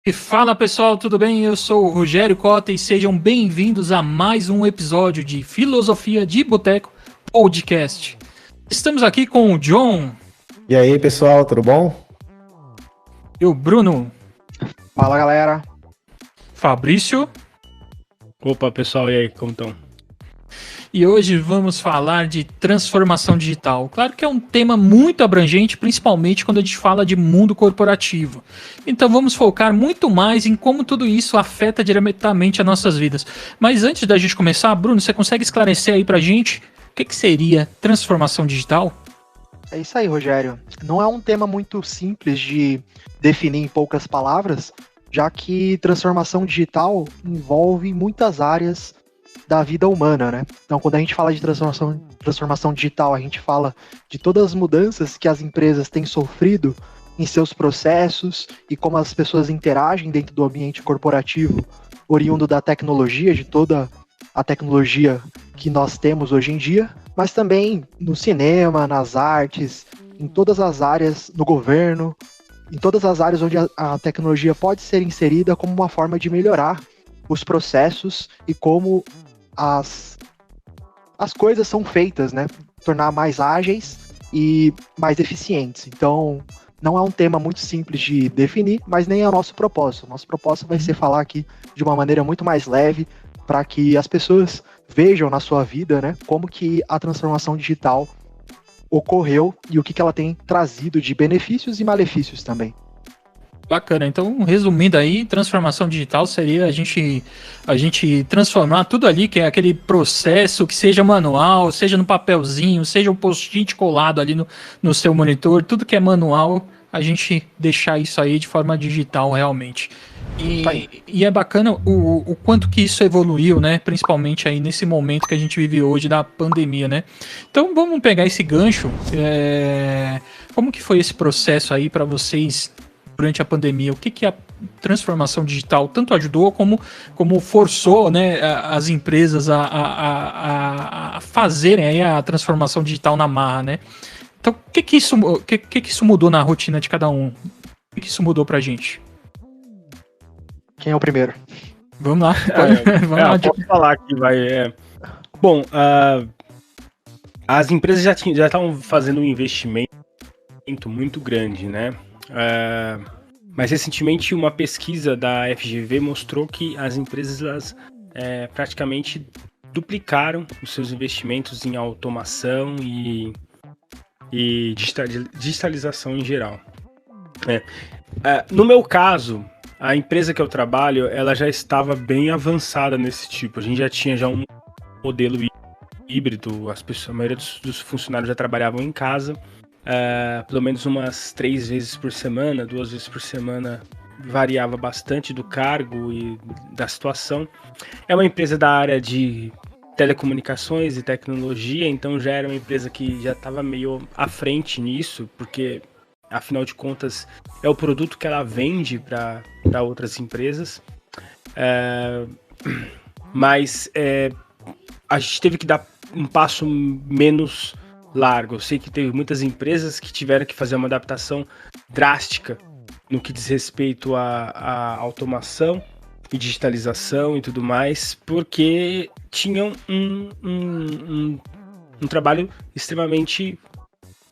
E fala pessoal, tudo bem? Eu sou o Rogério Cota e sejam bem-vindos a mais um episódio de Filosofia de Boteco Podcast. Estamos aqui com o John E aí, pessoal, tudo bom? e o Bruno, Fala, galera. Fabrício, Opa, pessoal, e aí, como estão? e hoje vamos falar de transformação digital. Claro que é um tema muito abrangente, principalmente quando a gente fala de mundo corporativo. Então vamos focar muito mais em como tudo isso afeta diretamente as nossas vidas. Mas antes da gente começar, Bruno, você consegue esclarecer aí pra gente o que seria transformação digital? É isso aí, Rogério. Não é um tema muito simples de definir em poucas palavras, já que transformação digital envolve muitas áreas da vida humana, né? Então, quando a gente fala de transformação digital, a gente fala de todas as mudanças que as empresas têm sofrido em seus processos e como as pessoas interagem dentro do ambiente corporativo, oriundo da tecnologia, de toda a tecnologia que nós temos hoje em dia, mas também no cinema, nas artes, em todas as áreas, no governo, em todas as áreas onde a tecnologia pode ser inserida como uma forma de melhorar os processos e como as coisas são feitas, né? Tornar mais ágeis e mais eficientes. Então, não é um tema muito simples de definir, mas nem é o nosso propósito. O nosso propósito vai ser falar aqui de uma maneira muito mais leve, para que as pessoas vejam na sua vida, né, como que a transformação digital ocorreu e o que ela tem trazido de benefícios e malefícios também. Bacana, então resumindo aí, transformação digital seria a gente transformar tudo ali, que é aquele processo que seja manual, seja no papelzinho, seja um post-it colado ali no seu monitor, tudo que é manual, a gente deixar isso aí de forma digital realmente. E é bacana o quanto que isso evoluiu, né? Principalmente aí nesse momento que a gente vive hoje da pandemia, né? Então vamos pegar esse gancho. Como que foi esse processo aí para vocês durante a pandemia? O que a transformação digital tanto ajudou como forçou, né, as empresas a fazerem aí a transformação digital na marra, né? Então o que isso mudou na rotina de cada um? O que isso mudou pra gente? Quem é o primeiro? Vamos lá. Vamos lá. Posso falar aqui, vai. Bom, as empresas já estavam fazendo um investimento muito grande, né? Mas recentemente uma pesquisa da FGV mostrou que as empresas praticamente duplicaram os seus investimentos em automação e digitalização em geral. No meu caso, a empresa que eu trabalho, ela já estava bem avançada nesse tipo. A gente já tinha um modelo híbrido, a maioria dos funcionários já trabalhavam em casa, pelo menos umas 3 vezes por semana, 2 vezes por semana, variava bastante do cargo e da situação. É uma empresa da área de telecomunicações e tecnologia, então já era uma empresa que já estava meio à frente nisso, porque afinal de contas é o produto que ela vende para outras empresas, mas a gente teve que dar um passo menos largo. Eu sei que teve muitas empresas que tiveram que fazer uma adaptação drástica no que diz respeito à automação e digitalização e tudo mais, porque tinham um trabalho extremamente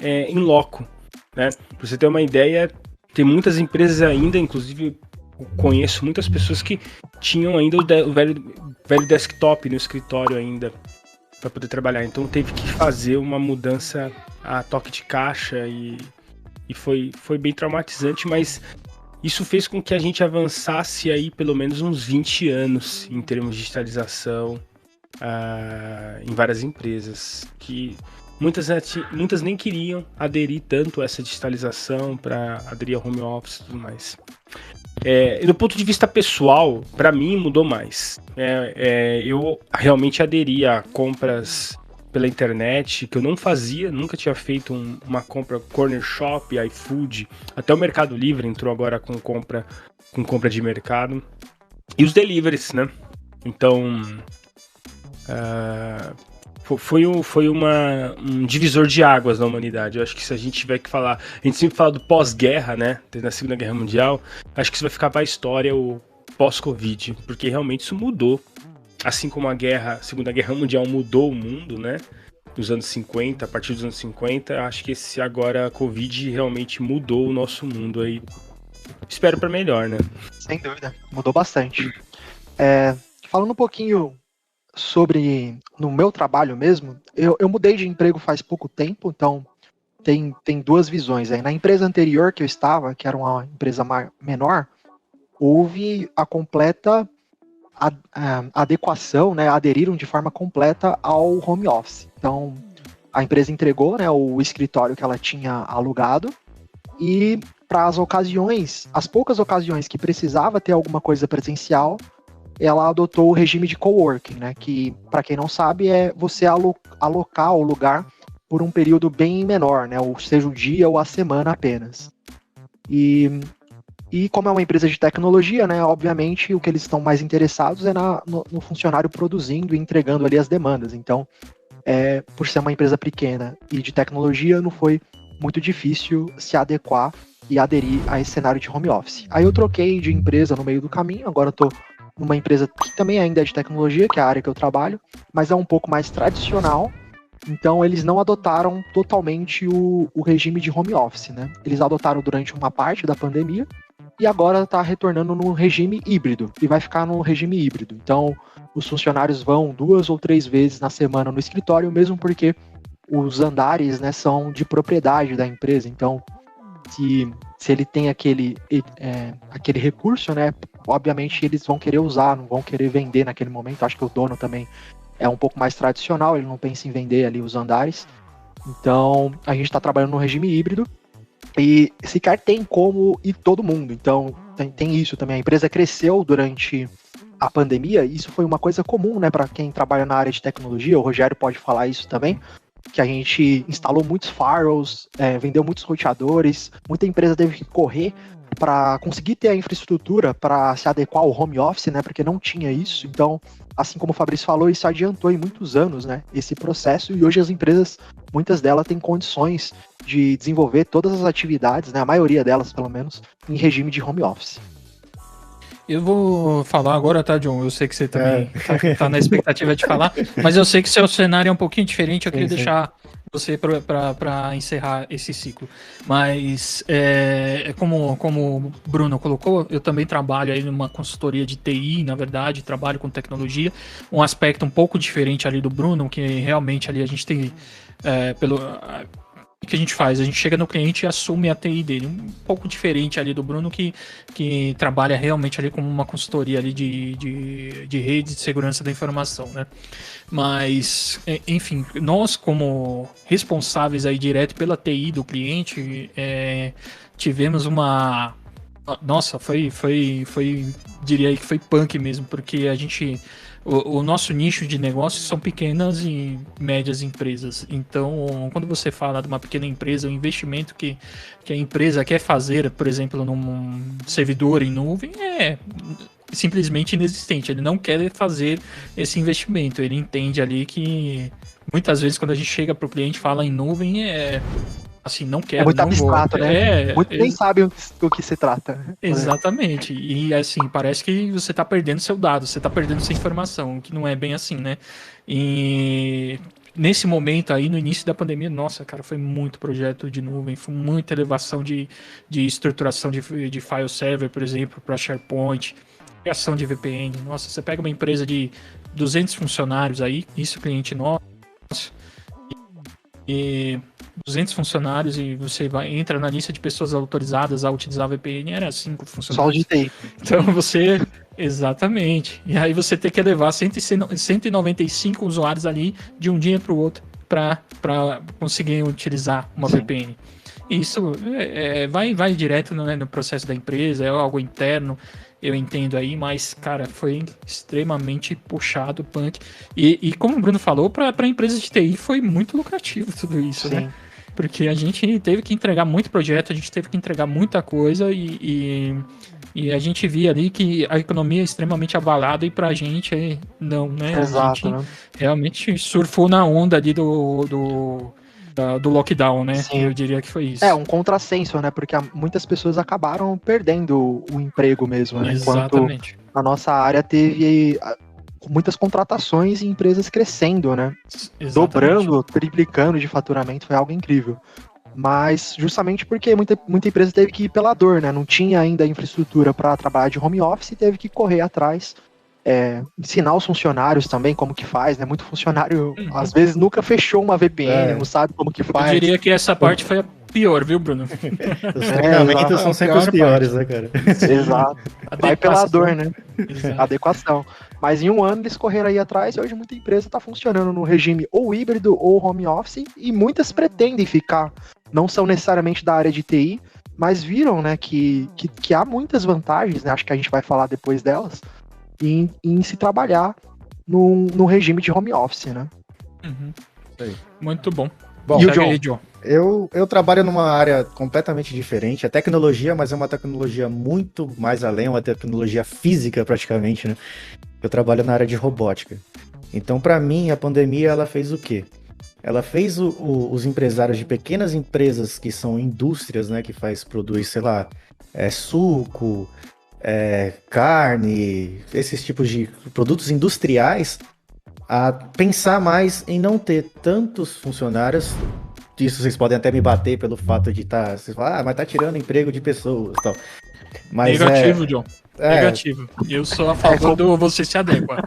in loco, né? Pra você ter uma ideia, tem muitas empresas ainda, inclusive eu conheço muitas pessoas que tinham ainda o velho desktop no escritório ainda para poder trabalhar. Então teve que fazer uma mudança a toque de caixa e foi bem traumatizante, mas isso fez com que a gente avançasse aí pelo menos uns 20 anos em termos de digitalização em várias empresas, que muitas nem queriam aderir tanto a essa digitalização para aderir ao home office e tudo mais. Do ponto de vista pessoal, para mim mudou mais. Eu realmente aderi a compras pela internet, que eu não fazia, nunca tinha feito uma compra corner shop, iFood, até o Mercado Livre entrou agora com compra de mercado. E os deliveries, né? Então, Foi um divisor de águas na humanidade. Eu acho que se a gente tiver que falar... A gente sempre fala do pós-guerra, né? Na Segunda Guerra Mundial. Acho que isso vai ficar para a história, o pós-Covid. Porque realmente isso mudou. Assim como a Segunda Guerra Mundial mudou o mundo, né? Nos anos 50, a partir dos anos 50. Acho que agora a Covid realmente mudou o nosso mundo aí. Espero para melhor, né? Sem dúvida. Mudou bastante. Falando um pouquinho sobre no meu trabalho mesmo, eu mudei de emprego faz pouco tempo, então tem duas visões aí. Na empresa anterior que eu estava, que era uma empresa menor, houve a completa adequação, né, aderiram de forma completa ao home office. Então, a empresa entregou, né, o escritório que ela tinha alugado e para as poucas ocasiões que precisava ter alguma coisa presencial, ela adotou o regime de coworking, né? Que, para quem não sabe, é você alocar o lugar por um período bem menor, né? Ou seja, o dia ou a semana apenas. E como é uma empresa de tecnologia, né? Obviamente, o que eles estão mais interessados é no funcionário produzindo e entregando ali as demandas. Então, por ser uma empresa pequena e de tecnologia, não foi muito difícil se adequar e aderir a esse cenário de home office. Aí eu troquei de empresa no meio do caminho, agora estou numa empresa que também ainda é de tecnologia, que é a área que eu trabalho, mas é um pouco mais tradicional, então eles não adotaram totalmente o regime de home office, né? Eles adotaram durante uma parte da pandemia e agora está retornando no regime híbrido, e vai ficar no regime híbrido. Então, os funcionários vão 2 ou 3 vezes na semana no escritório, mesmo porque os andares, né, são de propriedade da empresa, então se ele tem aquele recurso, né, obviamente eles vão querer usar, não vão querer vender naquele momento. Acho que o dono também é um pouco mais tradicional, ele não pensa em vender ali os andares. Então, a gente está trabalhando no regime híbrido e sequer tem como ir todo mundo. Então, tem isso também. A empresa cresceu durante a pandemia e isso foi uma coisa comum, né, para quem trabalha na área de tecnologia. O Rogério pode falar isso também, que a gente instalou muitos firewalls, vendeu muitos roteadores, muita empresa teve que correr para conseguir ter a infraestrutura para se adequar ao home office, né, porque não tinha isso. Então, assim como o Fabrício falou, isso adiantou em muitos anos, né, esse processo, e hoje as empresas, muitas delas têm condições de desenvolver todas as atividades, né, a maioria delas, pelo menos, em regime de home office. Eu vou falar agora, tá, John? Eu sei que você também tá na expectativa de falar, mas eu sei que seu cenário é um pouquinho diferente. Eu queria deixar você para encerrar esse ciclo. Mas, como o Bruno colocou, eu também trabalho aí numa consultoria de TI, na verdade, trabalho com tecnologia. Um aspecto um pouco diferente ali do Bruno, que realmente ali a gente tem, o que a gente faz? A gente chega no cliente e assume a TI dele. Um pouco diferente ali do Bruno, que trabalha realmente ali como uma consultoria ali de rede de segurança da informação, né? Mas, enfim, nós como responsáveis aí direto pela TI do cliente, tivemos uma... Nossa, diria aí que foi punk mesmo, porque a gente... O nosso nicho de negócios são pequenas e médias empresas. Então, quando você fala de uma pequena empresa, o investimento que a empresa quer fazer, por exemplo, num servidor em nuvem, é simplesmente inexistente. Ele não quer fazer esse investimento. Ele entende ali que muitas vezes quando a gente chega para o cliente e fala em nuvem, assim, não quero, muito não abstrato, vou. né? Muitos nem sabem o que se trata. Exatamente. E assim, parece que você está perdendo seu dado, você está perdendo sua informação, que não é bem assim, né? E nesse momento aí, no início da pandemia, nossa, cara, foi muito projeto de nuvem, foi muita elevação de estruturação de file server, por exemplo, para SharePoint, criação de VPN. Nossa, você pega uma empresa de 200 funcionários aí, isso cliente nosso, e 200 funcionários e você entra na lista de pessoas autorizadas a utilizar a VPN, era 5 funcionários. Só de TI. Então você... Exatamente. E aí você tem que levar 195 usuários ali de um dia para o outro para conseguir utilizar uma VPN. Isso vai direto no processo da empresa, é algo interno, eu entendo aí, mas, cara, foi extremamente puxado, punk. E como o Bruno falou, para empresas de TI foi muito lucrativo tudo isso, né? Porque a gente teve que entregar muito projeto, a gente teve que entregar muita coisa e E a gente via ali que a economia é extremamente abalada e pra gente não, né? Exato, A gente né? realmente surfou na onda ali do lockdown, né? Sim. Eu diria que foi isso. É um contrassenso, né? Porque muitas pessoas acabaram perdendo o emprego mesmo, né? Enquanto Exatamente. a nossa área teve muitas contratações e empresas crescendo, né? Exatamente. Dobrando, triplicando de faturamento, foi algo incrível. Mas justamente porque muita empresa teve que ir pela dor, né? Não tinha ainda infraestrutura para trabalhar de home office e teve que correr atrás. Ensinar os funcionários também como que faz, né? Muito funcionário, às vezes, nunca fechou uma VPN, não sabe como que faz. Eu diria que essa parte foi a pior, viu, Bruno? Os treinamentos são sempre os piores, né, cara? Exato. Vai pela dor, né? Exato. Adequação. Mas em um ano eles correram aí atrás e hoje muita empresa está funcionando no regime ou híbrido ou home office e muitas pretendem ficar, não são necessariamente da área de TI, mas viram, né, que há muitas vantagens, né, acho que a gente vai falar depois delas, em se trabalhar no regime de home office, né? Uhum. Aí. Muito bom. Bom, E o John? Eu trabalho numa área completamente diferente, é tecnologia, mas é uma tecnologia muito mais além, uma tecnologia física praticamente, né? Eu trabalho na área de robótica. Então, para mim, a pandemia, ela fez o quê? Ela fez os empresários de pequenas empresas que são indústrias, né? Que produz, sei lá, suco, carne, esses tipos de produtos industriais, a pensar mais em não ter tantos funcionários. Isso vocês podem até me bater pelo fato de estar... Vocês falam, mas tá tirando emprego de pessoas e tal. Mas negativo, John. Negativo. Eu sou a favor do você se adequa.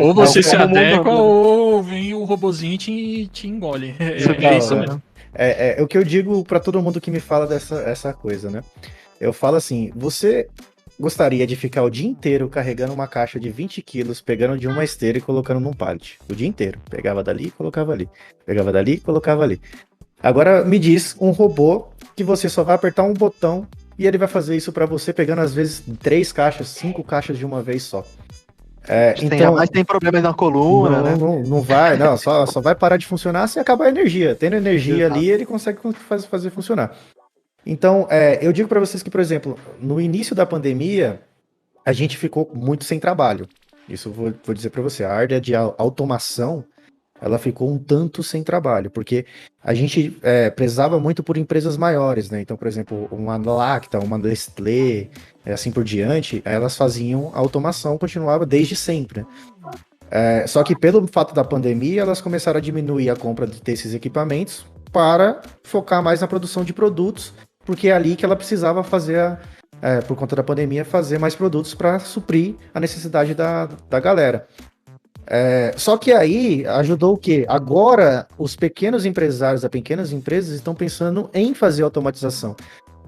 Ou você se adequa ou vem o robozinho e te engole. É isso mesmo. É o que eu digo para todo mundo que me fala essa coisa, né? Eu falo assim, você gostaria de ficar o dia inteiro carregando uma caixa de 20 quilos, pegando de uma esteira e colocando num pallet. O dia inteiro. Pegava dali e colocava ali. Pegava dali e colocava ali. Agora me diz um robô que você só vai apertar um botão e ele vai fazer isso para você, pegando às vezes 3 caixas, 5 caixas de uma vez só. Então, mas tem problemas na coluna, né? Não vai, não, só vai parar de funcionar se acabar a energia. Tendo energia ali, ele consegue fazer funcionar. Então, eu digo para vocês que, por exemplo, no início da pandemia, a gente ficou muito sem trabalho. Isso eu vou dizer para você, a área de automação, ela ficou um tanto sem trabalho, porque a gente prezava muito por empresas maiores, né? Então, por exemplo, uma Lacta, uma Nestlé, assim por diante, elas faziam automação, continuava desde sempre. Só que pelo fato da pandemia, elas começaram a diminuir a compra desses equipamentos para focar mais na produção de produtos, porque é ali que ela precisava fazer, por conta da pandemia, fazer mais produtos para suprir a necessidade da galera. Só que aí ajudou o quê? Agora, os pequenos empresários, as pequenas empresas estão pensando em fazer automatização.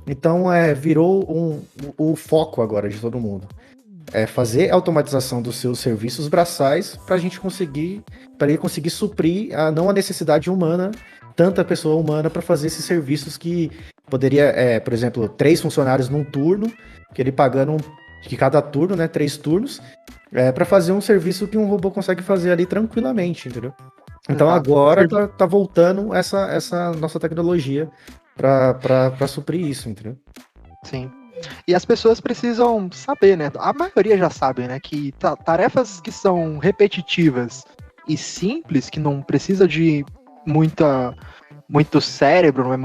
Então, virou o foco agora de todo mundo. Fazer a automatização dos seus serviços braçais para ele conseguir suprir não a necessidade humana, tanta pessoa humana para fazer esses serviços que poderia, por exemplo, 3 funcionários num turno, que ele pagando de cada turno, né, 3 turnos, para fazer um serviço que um robô consegue fazer ali tranquilamente, entendeu? Então agora tá voltando essa nossa tecnologia para suprir isso, entendeu? Sim. E as pessoas precisam saber, né? A maioria já sabe, né? Que tarefas que são repetitivas e simples, que não precisa de muito cérebro, não é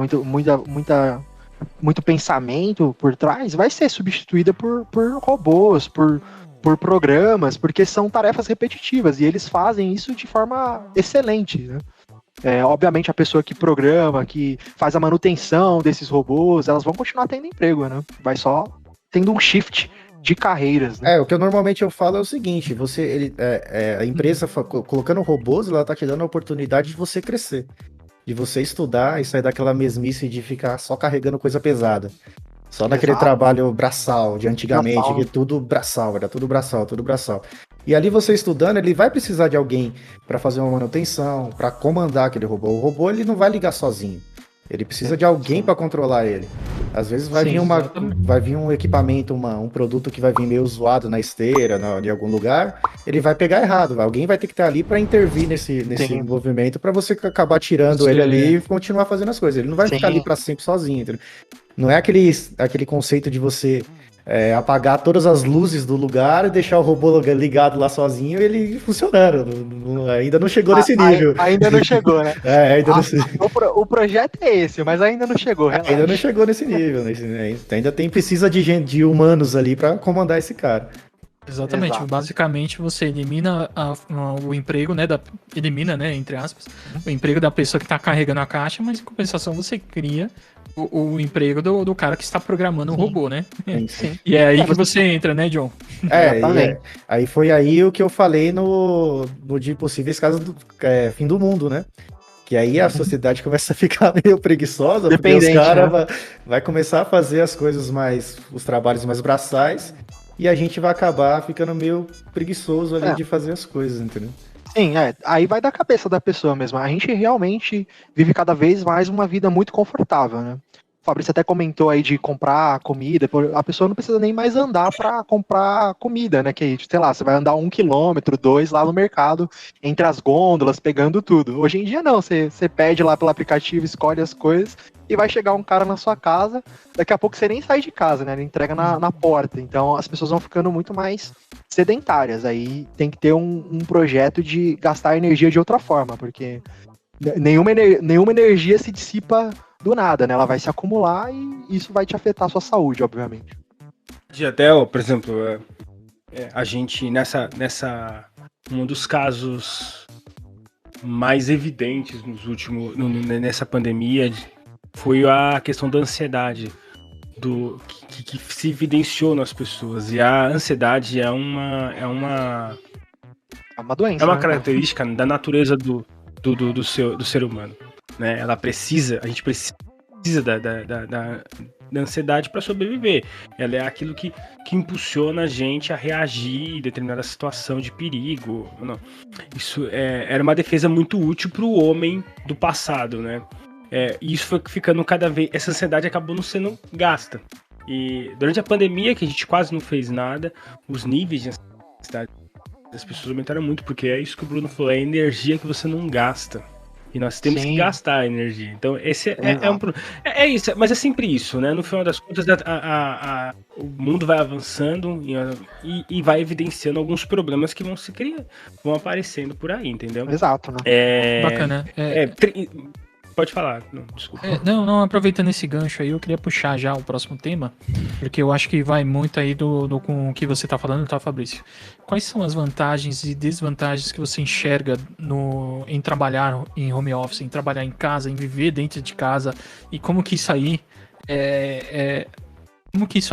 muito pensamento por trás, vai ser substituída por robôs, por programas, porque são tarefas repetitivas e eles fazem isso de forma excelente, né? Obviamente a pessoa que programa, que faz a manutenção desses robôs, elas vão continuar tendo emprego, né? Vai só tendo um shift de carreiras, né? O que normalmente eu falo é o seguinte, a empresa colocando robôs, ela tá te dando a oportunidade de você crescer, de você estudar e sair daquela mesmice de ficar só carregando coisa pesada. Só naquele trabalho braçal de antigamente, que tudo braçal, era tudo braçal. E ali você estudando, ele vai precisar de alguém para fazer uma manutenção, para comandar aquele robô. O robô, ele não vai ligar sozinho. Ele precisa de alguém para controlar ele. Às vezes vai vir um equipamento, um produto que vai vir meio zoado na esteira, em algum lugar, ele vai pegar errado. Alguém vai ter que estar ali para intervir nesse movimento para você acabar tirando ele ali e continuar fazendo as coisas. Ele não vai ficar ali para sempre sozinho, entendeu? Não é aquele conceito de você apagar todas as luzes do lugar e deixar o robô ligado lá sozinho e ele funcionando. Ainda não chegou nesse nível. Ainda não chegou, né? Ainda não... O projeto é esse, mas ainda não chegou. Relaxa. Ainda não chegou nesse nível. Ainda precisa de humanos ali para comandar esse cara. Exatamente. Exato. Basicamente, você elimina o emprego, né? Elimina, né? Entre aspas, o emprego da pessoa que está carregando a caixa, mas em compensação você cria o emprego do cara que está programando o robô, né? Sim. E é aí que você entra, né, John? Aí foi aí o que eu falei no de possíveis casos do fim do mundo, né? Que aí a sociedade começa a ficar meio preguiçosa, porque os caras vai começar a fazer as coisas os trabalhos mais braçais, e a gente vai acabar ficando meio preguiçoso ali de fazer as coisas, entendeu? Sim, aí vai da cabeça da pessoa mesmo. A gente realmente vive cada vez mais uma vida muito confortável, né? O Fabrício até comentou aí de comprar comida, a pessoa não precisa nem mais andar para comprar comida, né? Que, sei lá, você vai andar 1 quilômetro, 2 lá no mercado, entre as gôndolas, pegando tudo. Hoje em dia não, você pede lá pelo aplicativo, escolhe as coisas e vai chegar um cara na sua casa, daqui a pouco você nem sai de casa, né? Ele entrega na porta. Então as pessoas vão ficando muito mais sedentárias. Aí tem que ter um projeto de gastar energia de outra forma, porque nenhuma energia se dissipa do nada, né? Ela vai se acumular e isso vai te afetar a sua saúde, obviamente. E até, por exemplo, a gente nessa um dos casos mais evidentes nessa pandemia foi a questão da ansiedade que se evidenciou nas pessoas. E a ansiedade é uma doença. É uma característica da natureza do ser humano, né? A gente precisa da ansiedade para sobreviver. Ela é aquilo que impulsiona a gente a reagir em determinada situação de perigo. Não. Isso era uma defesa muito útil para o homem do passado, né? E isso foi ficando cada vez... Essa ansiedade acabou não sendo gasta. E durante a pandemia, que a gente quase não fez nada, os níveis de ansiedade das pessoas aumentaram muito, porque é isso que o Bruno falou, é a energia que você não gasta. E nós temos que gastar a energia. Então, esse é um problema. É isso, mas é sempre isso, né? No final das contas, o mundo vai avançando e vai evidenciando alguns problemas que vão aparecendo por aí, entendeu? Exato, né? Bacana. Pode falar, não, desculpa. Não, aproveitando esse gancho aí, eu queria puxar já o próximo tema, porque eu acho que vai muito aí com o que você tá falando, tá, Fabrício? Quais são as vantagens e desvantagens que você enxerga em trabalhar em home office, em trabalhar em casa, em viver dentro de casa, e como que isso aí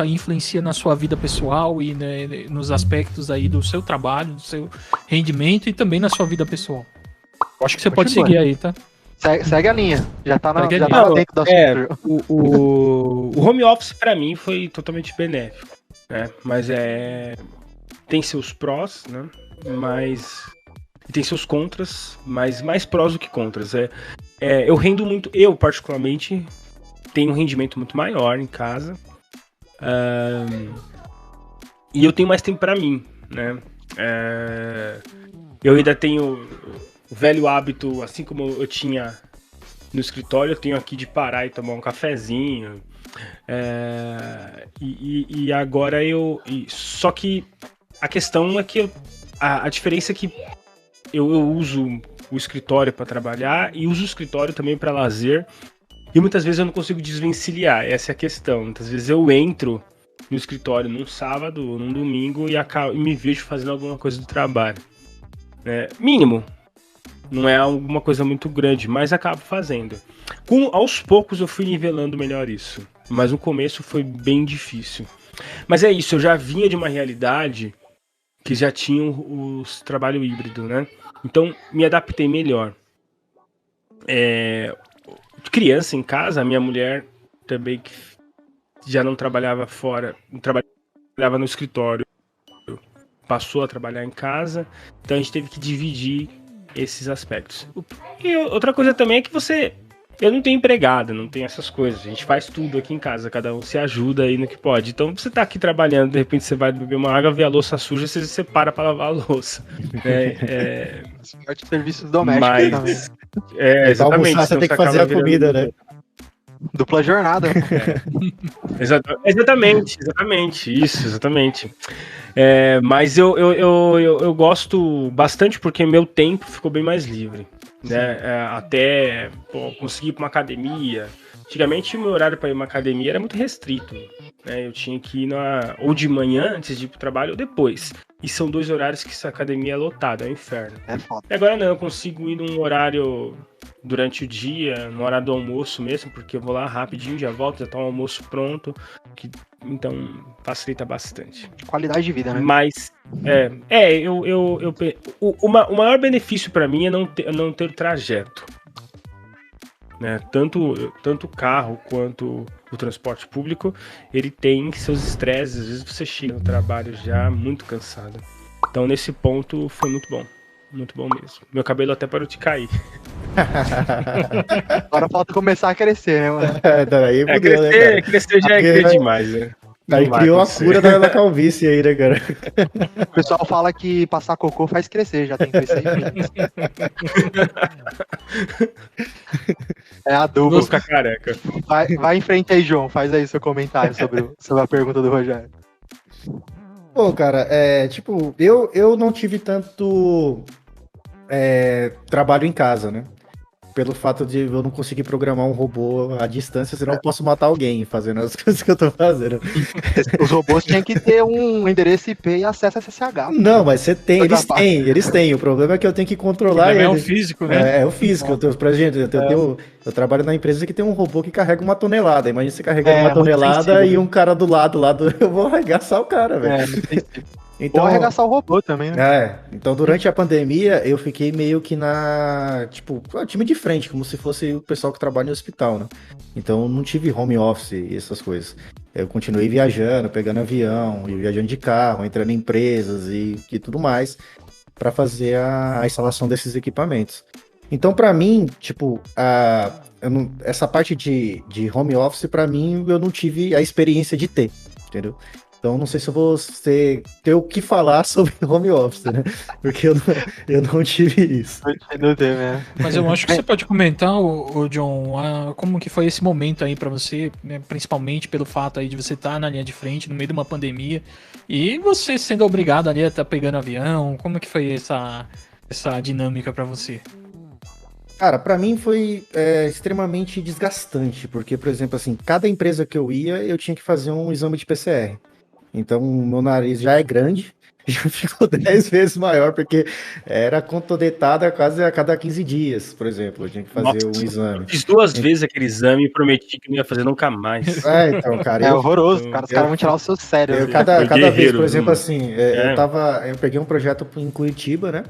influencia na sua vida pessoal e, né, nos aspectos aí do seu trabalho, do seu rendimento e também na sua vida pessoal? Eu acho que você pode seguir aí, tá? Segue a linha. Já tá dentro do assunto. O home office para mim foi totalmente benéfico, né? Mas tem seus prós, né? Mas tem seus contras, mas mais prós do que contras. Eu rendo muito. Eu particularmente tenho um rendimento muito maior em casa. E eu tenho mais tempo para mim, né? Eu ainda tenho o velho hábito, assim como eu tinha no escritório, eu tenho aqui de parar e tomar um cafezinho. E agora só que a questão é que a diferença é que eu uso o escritório para trabalhar e uso o escritório também para lazer. E muitas vezes eu não consigo desvencilhar, essa é a questão. Muitas vezes eu entro no escritório num sábado, num domingo e me vejo fazendo alguma coisa do trabalho. Mínimo. Não é alguma coisa muito grande, mas acabo fazendo. Aos poucos eu fui nivelando melhor isso. Mas no começo foi bem difícil. Mas é isso, eu já vinha de uma realidade que já tinha os trabalho híbrido, né? Então me adaptei melhor. Criança em casa, a minha mulher também, que já não trabalhava fora, trabalhava no escritório, passou a trabalhar em casa, então a gente teve que dividir esses aspectos. E outra coisa também é que eu não tenho empregada, não tenho essas coisas, a gente faz tudo aqui em casa, cada um se ajuda aí no que pode. Então você tá aqui trabalhando, de repente você vai beber uma água, vê a louça suja, você separa para lavar a louça. Serviços domésticos também. Exatamente. Você tem que fazer a comida, né? Dupla jornada. Exatamente. Mas eu gosto bastante porque meu tempo ficou bem mais livre, né? Até conseguir ir para uma academia. Antigamente o meu horário para ir uma academia era muito restrito, né? Eu tinha que ir ou de manhã antes de ir para o trabalho ou depois. E são 2 horários que essa academia é lotada, é um inferno. É foda. E agora não, eu consigo ir num horário durante o dia, no horário do almoço mesmo, porque eu vou lá rapidinho, já volto, já tá o almoço pronto, então facilita bastante. Qualidade de vida, né? Mas, o maior benefício para mim é não ter trajeto. Né? Tanto o carro quanto o transporte público, ele tem seus estresses, às vezes você chega no trabalho já muito cansado. Então nesse ponto foi muito bom mesmo. Meu cabelo até parou de cair. Agora falta começar a crescer, né, mano? Daí fudeu, né, cara? Crescer já é demais, né? Aí criou a cura da calvície aí, né, cara? O pessoal fala que passar cocô faz crescer, já tem que crescer em É adubo. Vou ficar careca. Vai em frente aí, João. Faz aí seu comentário sobre a pergunta do Rogério. Pô, cara, eu não tive tanto trabalho em casa, né? Pelo fato de eu não conseguir programar um robô à distância, senão eu posso matar alguém fazendo as coisas que eu tô fazendo. Os robôs tinham que ter um endereço IP e acesso a SSH. Não, mas você tem, eles têm. O problema é que eu tenho que controlar ele. É o eles. físico, né? É o físico. Eu trabalho na empresa que tem um robô que carrega 1 tonelada. Imagina você carregando 1 tonelada e um cara do lado, eu vou arregaçar o cara, velho. Então, ou arregaçar o robô também, né? Então durante a pandemia eu fiquei meio que time de frente, como se fosse o pessoal que trabalha no hospital, né? Então não tive home office e essas coisas. Eu continuei viajando, pegando avião, e viajando de carro, entrando em empresas e tudo mais para fazer a instalação desses equipamentos. Então para mim, essa parte de home office, para mim, eu não tive a experiência de ter, entendeu? Então, não sei se eu vou ter o que falar sobre home office, né? Porque eu não tive isso. Mas eu acho que você pode comentar, o John, como que foi esse momento aí pra você, né? Principalmente pelo fato aí de você estar na linha de frente, no meio de uma pandemia, e você sendo obrigado ali a estar pegando avião. Como que foi essa dinâmica pra você? Cara, pra mim foi extremamente desgastante, porque, por exemplo, assim, cada empresa que eu ia, eu tinha que fazer um exame de PCR. Então, meu nariz já é grande, já ficou 10 vezes maior, porque era contodetada quase a cada 15 dias, por exemplo. Eu tinha que fazer um exame. Eu fiz 2 vezes aquele exame e prometi que não ia fazer nunca mais. Então, cara. É horroroso, cara. Os caras vão tirar o seu cérebro. Cada vez, por exemplo, assim, eu peguei um projeto em Curitiba, né?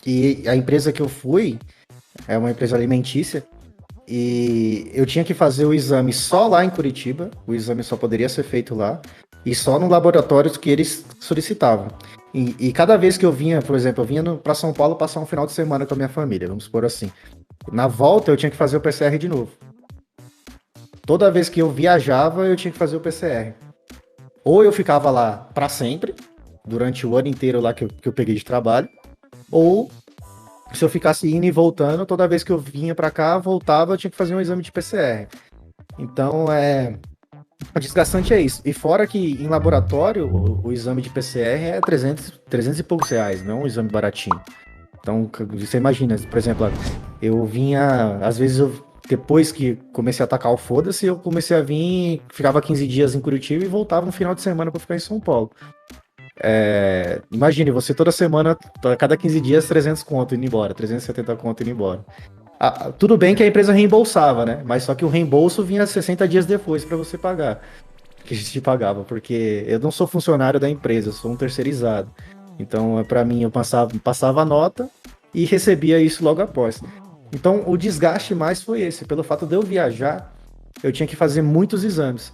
E a empresa que eu fui é uma empresa alimentícia. E eu tinha que fazer o exame só lá em Curitiba, o exame só poderia ser feito lá, e só nos laboratórios que eles solicitavam. E cada vez que eu vinha, por exemplo, eu vinha para São Paulo passar um final de semana com a minha família, vamos supor assim. Na volta eu tinha que fazer o PCR de novo. Toda vez que eu viajava, eu tinha que fazer o PCR. Ou eu ficava lá para sempre, durante o ano inteiro lá que eu peguei de trabalho, ou se eu ficasse indo e voltando, toda vez que eu vinha pra cá, voltava, eu tinha que fazer um exame de PCR. Então, o desgastante é isso. E fora que em laboratório, o exame de PCR é 300 e poucos reais, não é um exame baratinho. Então, você imagina, por exemplo, eu vinha, às vezes, depois que comecei a atacar o foda-se, eu comecei a vir, ficava 15 dias em Curitiba e voltava um final de semana pra ficar em São Paulo. Imagine, você toda semana, a cada 15 dias, 300 conto indo embora, 370 conto indo embora. Tudo bem que a empresa reembolsava, né? Mas só que o reembolso vinha 60 dias depois para você pagar. Que a gente pagava, porque eu não sou funcionário da empresa, eu sou um terceirizado. Então, para mim, eu passava a nota e recebia isso logo após. Então, o desgaste mais foi esse. Pelo fato de eu viajar, eu tinha que fazer muitos exames.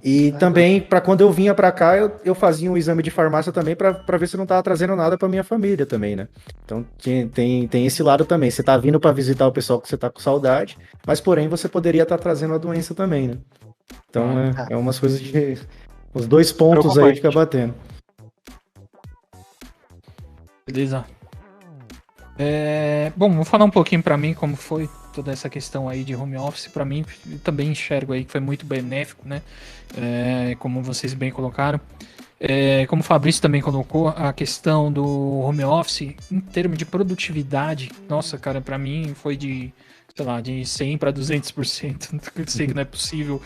E também, para quando eu vinha para cá, eu fazia um exame de farmácia também para ver se eu não tava trazendo nada para minha família também, né? Então tem esse lado também. Você tá vindo para visitar o pessoal que você tá com saudade, mas porém você poderia estar trazendo a doença também, né? Então é umas coisas de... Os 2 pontos aí fica batendo. Beleza. Bom, vou falar um pouquinho para mim como foi toda essa questão aí de home office, para mim, eu também enxergo aí que foi muito benéfico, né? Como vocês bem colocaram. Como o Fabrício também colocou, a questão do home office, em termos de produtividade, nossa, cara, para mim foi de, sei lá, de 100 para 200%. Eu sei que não é possível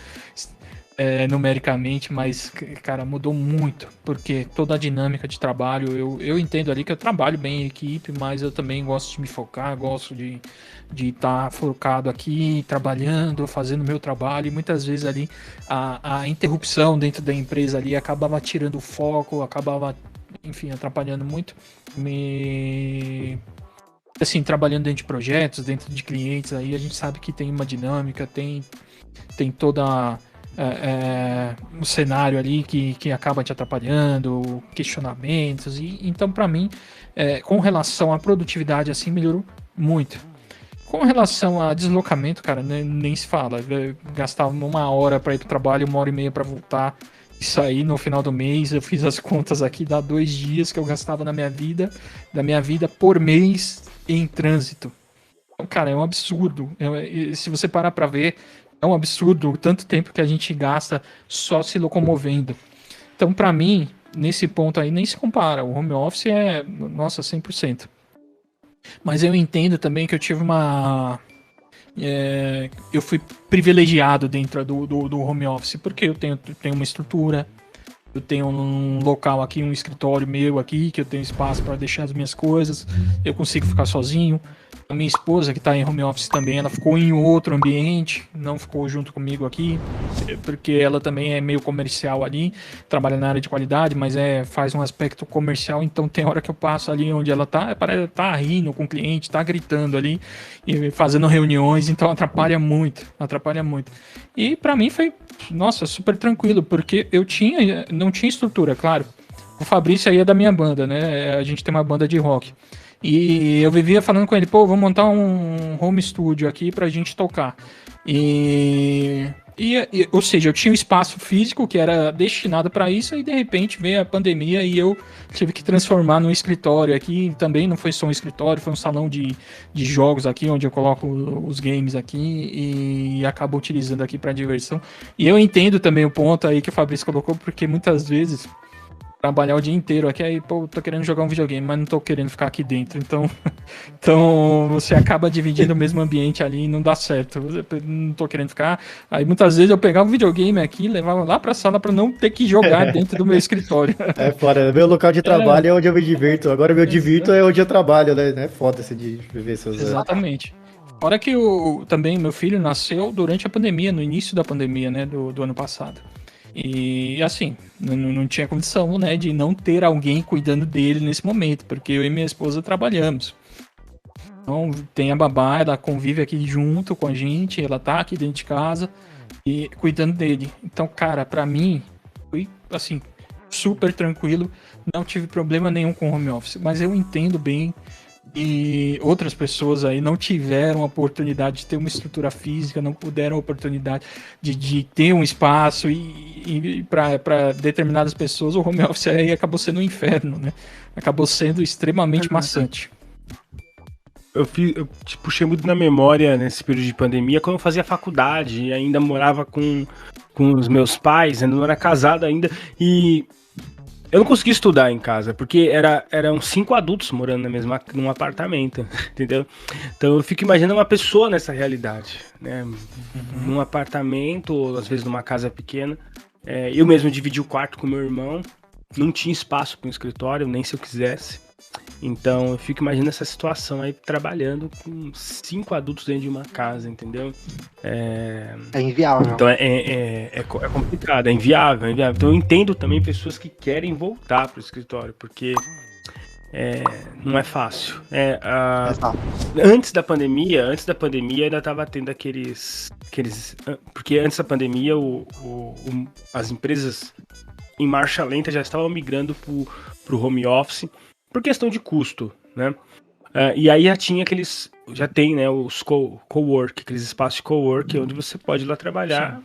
numericamente, mas, cara, mudou muito, porque toda a dinâmica de trabalho, eu entendo ali que eu trabalho bem em equipe, mas eu também gosto de me focar, gosto de estar focado aqui, trabalhando, fazendo o meu trabalho, e muitas vezes ali a interrupção dentro da empresa ali acabava tirando o foco, acabava, enfim, atrapalhando muito, assim, trabalhando dentro de projetos, dentro de clientes, aí a gente sabe que tem uma dinâmica, tem toda um cenário ali que acaba te atrapalhando, questionamentos, e então para mim, com relação à produtividade, assim, melhorou muito. Com relação a deslocamento, cara, nem se fala. Eu gastava 1 hora para ir pro trabalho, 1 hora e meia para voltar. Isso aí no final do mês, eu fiz as contas aqui, dá 2 dias que eu gastava da minha vida por mês em trânsito. Então, cara, é um absurdo. Se você parar para ver, é um absurdo o tanto tempo que a gente gasta só se locomovendo. Então, para mim, nesse ponto aí, nem se compara. O home office nossa, 100%. Mas eu entendo também que eu tive eu fui privilegiado dentro do home office, porque eu tenho uma estrutura, eu tenho um local aqui, um escritório meu aqui, que eu tenho espaço para deixar as minhas coisas, eu consigo ficar sozinho. A minha esposa, que está em home office também, ela ficou em outro ambiente, não ficou junto comigo aqui, porque ela também é meio comercial ali, trabalha na área de qualidade, mas faz um aspecto comercial, então tem hora que eu passo ali onde ela parece tá rindo com o cliente, tá gritando ali, e fazendo reuniões, então atrapalha muito. E para mim foi, nossa, super tranquilo, porque não tinha estrutura, claro. O Fabrício aí é da minha banda, né? A gente tem uma banda de rock. E eu vivia falando com ele, pô, vamos montar um home studio aqui pra gente tocar. Ou seja, eu tinha um espaço físico que era destinado para isso, e de repente veio a pandemia e eu tive que transformar num escritório aqui. Também não foi só um escritório, foi um salão de jogos aqui, onde eu coloco os games aqui e acabo utilizando aqui para diversão. E eu entendo também o ponto aí que o Fabrício colocou, porque muitas vezes trabalhar o dia inteiro aqui, aí, pô, tô querendo jogar um videogame, mas não tô querendo ficar aqui dentro. Então você acaba dividindo o mesmo ambiente ali e não dá certo. Eu não tô querendo ficar. Aí muitas vezes eu pegava o videogame aqui e levava lá pra sala pra não ter que jogar dentro do meu escritório. É foda, meu local de trabalho é onde eu me divirto. Agora meu divirto é onde eu trabalho, né? É foda esse de viver seus. Exatamente. Fora que também meu filho nasceu durante a pandemia, no início da pandemia, né, do ano passado. E assim, não tinha condição, né, de não ter alguém cuidando dele nesse momento, porque eu e minha esposa trabalhamos. Então tem a babá, ela convive aqui junto com a gente, ela tá aqui dentro de casa e cuidando dele. Então, cara, pra mim foi assim, super tranquilo, não tive problema nenhum com home office, mas eu entendo bem. E outras pessoas aí não tiveram a oportunidade de ter uma estrutura física, não puderam a oportunidade de ter um espaço, e para determinadas pessoas o home office aí acabou sendo um inferno, né? Acabou sendo extremamente maçante. Eu puxei muito na memória nesse período de pandemia, quando eu fazia faculdade e ainda morava com os meus pais, ainda não era casado ainda, e eu não conseguia estudar em casa, porque eram 5 adultos morando num apartamento, entendeu? Então eu fico imaginando uma pessoa nessa realidade, né? Num apartamento, ou às vezes numa casa pequena. Eu mesmo dividi o quarto com meu irmão, não tinha espaço para um escritório, nem se eu quisesse. Então eu fico imaginando essa situação aí, trabalhando com 5 adultos dentro de uma casa, entendeu? É inviável. Então é complicado, é inviável. Então eu entendo também pessoas que querem voltar para o escritório, porque não é fácil. Antes da pandemia ainda estava tendo aqueles. Porque antes da pandemia as empresas em marcha lenta já estavam migrando para o home office por questão de custo, né? E aí já tem, né, os co-work, aqueles espaços de co-work onde você pode ir lá trabalhar. Sim.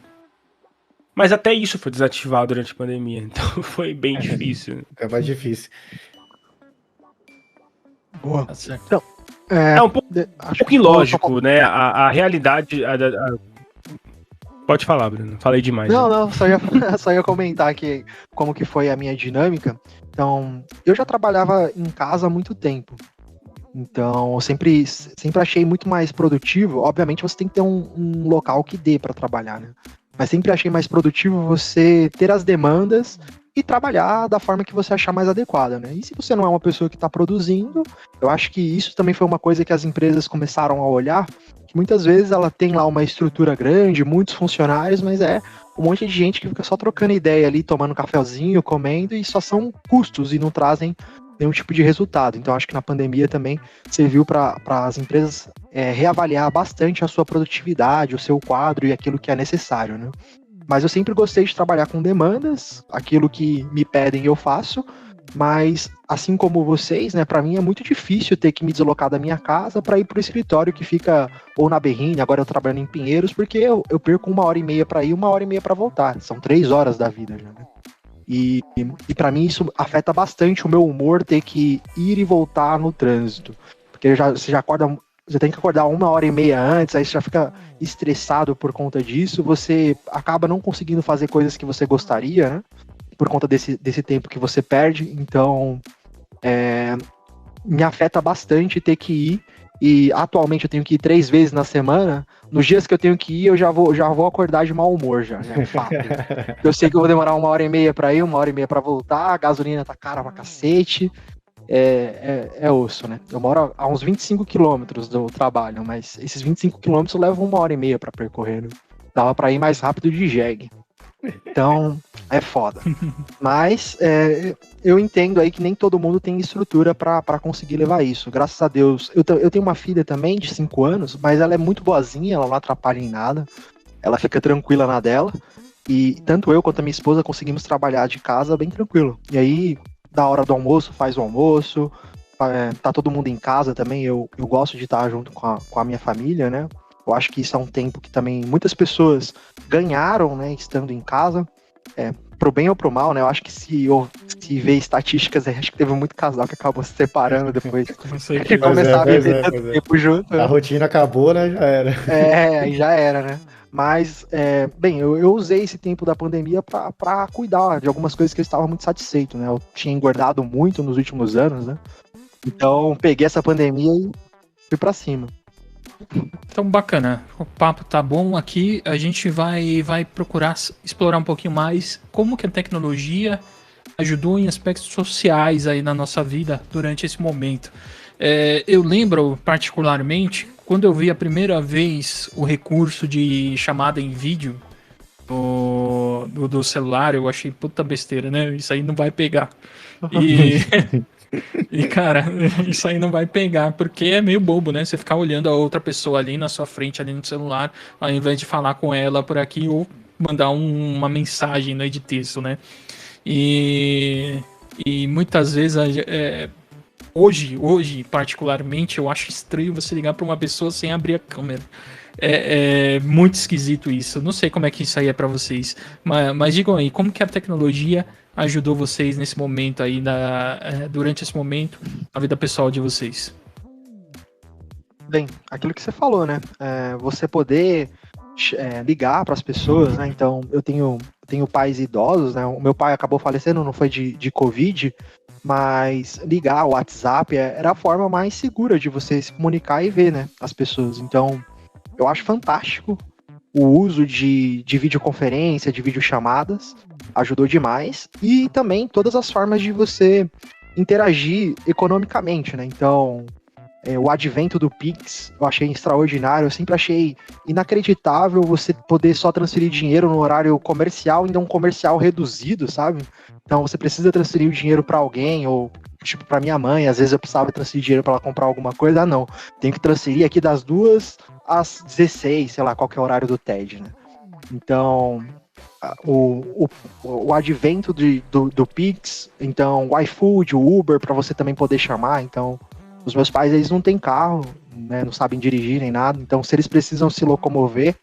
Mas até isso foi desativado durante a pandemia, então foi bem difícil. É mais difícil. Boa. Então, É um pouco ilógico, né? A realidade. Pode falar, Bruno. Falei demais. Não, só ia comentar aqui como que foi a minha dinâmica. Então, eu já trabalhava em casa há muito tempo. Então, eu sempre achei muito mais produtivo. Obviamente, você tem que ter um local que dê para trabalhar, né? Mas sempre achei mais produtivo você ter as demandas e trabalhar da forma que você achar mais adequada, né? E se você não é uma pessoa que está produzindo, eu acho que isso também foi uma coisa que as empresas começaram a olhar, que muitas vezes ela tem lá uma estrutura grande, muitos funcionários, mas é um monte de gente que fica só trocando ideia ali, tomando um cafezinho, comendo, e só são custos e não trazem nenhum tipo de resultado. Então, acho que na pandemia também serviu para as empresas reavaliar bastante a sua produtividade, o seu quadro e aquilo que é necessário, né? Mas eu sempre gostei de trabalhar com demandas, aquilo que me pedem eu faço, mas assim como vocês, né, para mim é muito difícil ter que me deslocar da minha casa para ir para o escritório que fica ou na Berrini, agora eu trabalho em Pinheiros, porque eu perco 1h30 para ir, 1h30 para voltar. São 3 horas da vida já, né? E para mim isso afeta bastante o meu humor ter que ir e voltar no trânsito. Porque você já acorda, você tem que acordar 1h30 antes, aí você já fica estressado por conta disso, você acaba não conseguindo fazer coisas que você gostaria, né? Por conta desse tempo que você perde. Então, me afeta bastante ter que ir. E atualmente eu tenho que ir 3 vezes na semana. Nos dias que eu tenho que ir, eu já vou acordar de mau humor, já é fato. Eu sei que eu vou demorar 1h30 para ir, 1h30 para voltar, a gasolina tá cara pra cacete. É osso, né? Eu moro a uns 25 quilômetros do trabalho, mas esses 25 quilômetros eu levo 1h30 para percorrer, né? Dava para ir mais rápido de jegue. Então, é foda. Mas eu entendo aí que nem todo mundo tem estrutura pra conseguir levar isso. Graças a Deus. Eu tenho uma filha também de 5 anos, mas ela é muito boazinha, ela não atrapalha em nada. Ela fica tranquila na dela. E tanto eu quanto a minha esposa conseguimos trabalhar de casa bem tranquilo. E aí, da hora do almoço, faz o almoço. Tá todo mundo em casa também. Eu gosto de estar junto com a minha família, né? Eu acho que isso é um tempo que também muitas pessoas ganharam, né, estando em casa, pro bem ou pro mal, né? Eu acho que se ver estatísticas, acho que teve muito casal que acabou se separando depois de começar a viver tanto tempo junto. A rotina acabou, né? Já era. Aí já era, né? Mas, bem, eu usei esse tempo da pandemia para cuidar de algumas coisas que eu estava muito satisfeito, né? Eu tinha engordado muito nos últimos anos, né? Então, peguei essa pandemia e fui para cima. Então, bacana. O papo tá bom aqui. A gente vai procurar explorar um pouquinho mais como que a tecnologia ajudou em aspectos sociais aí na nossa vida durante esse momento. Eu lembro particularmente quando eu vi a primeira vez o recurso de chamada em vídeo do celular, eu achei puta besteira, né? Isso aí não vai pegar. E, cara, isso aí não vai pegar, porque é meio bobo, né? Você ficar olhando a outra pessoa ali na sua frente, ali no celular, ao invés de falar com ela por aqui ou mandar uma mensagem, né, de texto, né? E muitas vezes, hoje, particularmente, eu acho estranho você ligar para uma pessoa sem abrir a câmera. É muito esquisito isso. Não sei como é que isso aí é para vocês, mas digam aí, como que a tecnologia ajudou vocês nesse momento aí, durante esse momento, na vida pessoal de vocês? Bem, aquilo que você falou, né? Você poder ligar para as pessoas, né? Então, eu tenho pais idosos, né? O meu pai acabou falecendo, não foi de Covid, mas ligar o WhatsApp era a forma mais segura de você se comunicar e ver, né, as pessoas. Então, eu acho fantástico o uso de videoconferência, de videochamadas, ajudou demais. E também todas as formas de você interagir economicamente, né? Então, o advento do Pix, eu achei extraordinário. Eu sempre achei inacreditável você poder só transferir dinheiro no horário comercial, ainda um comercial reduzido, sabe? Então, você precisa transferir o dinheiro para alguém, ou tipo, para minha mãe, às vezes eu precisava transferir dinheiro para ela comprar alguma coisa. Não, tem que transferir aqui das 2 às 16, sei lá, qual que é o horário do TED, né? Então, o advento do Pix, então o iFood, o Uber, para você também poder chamar. Então, os meus pais, eles não têm carro, né, não sabem dirigir nem nada, então se eles precisam se locomover,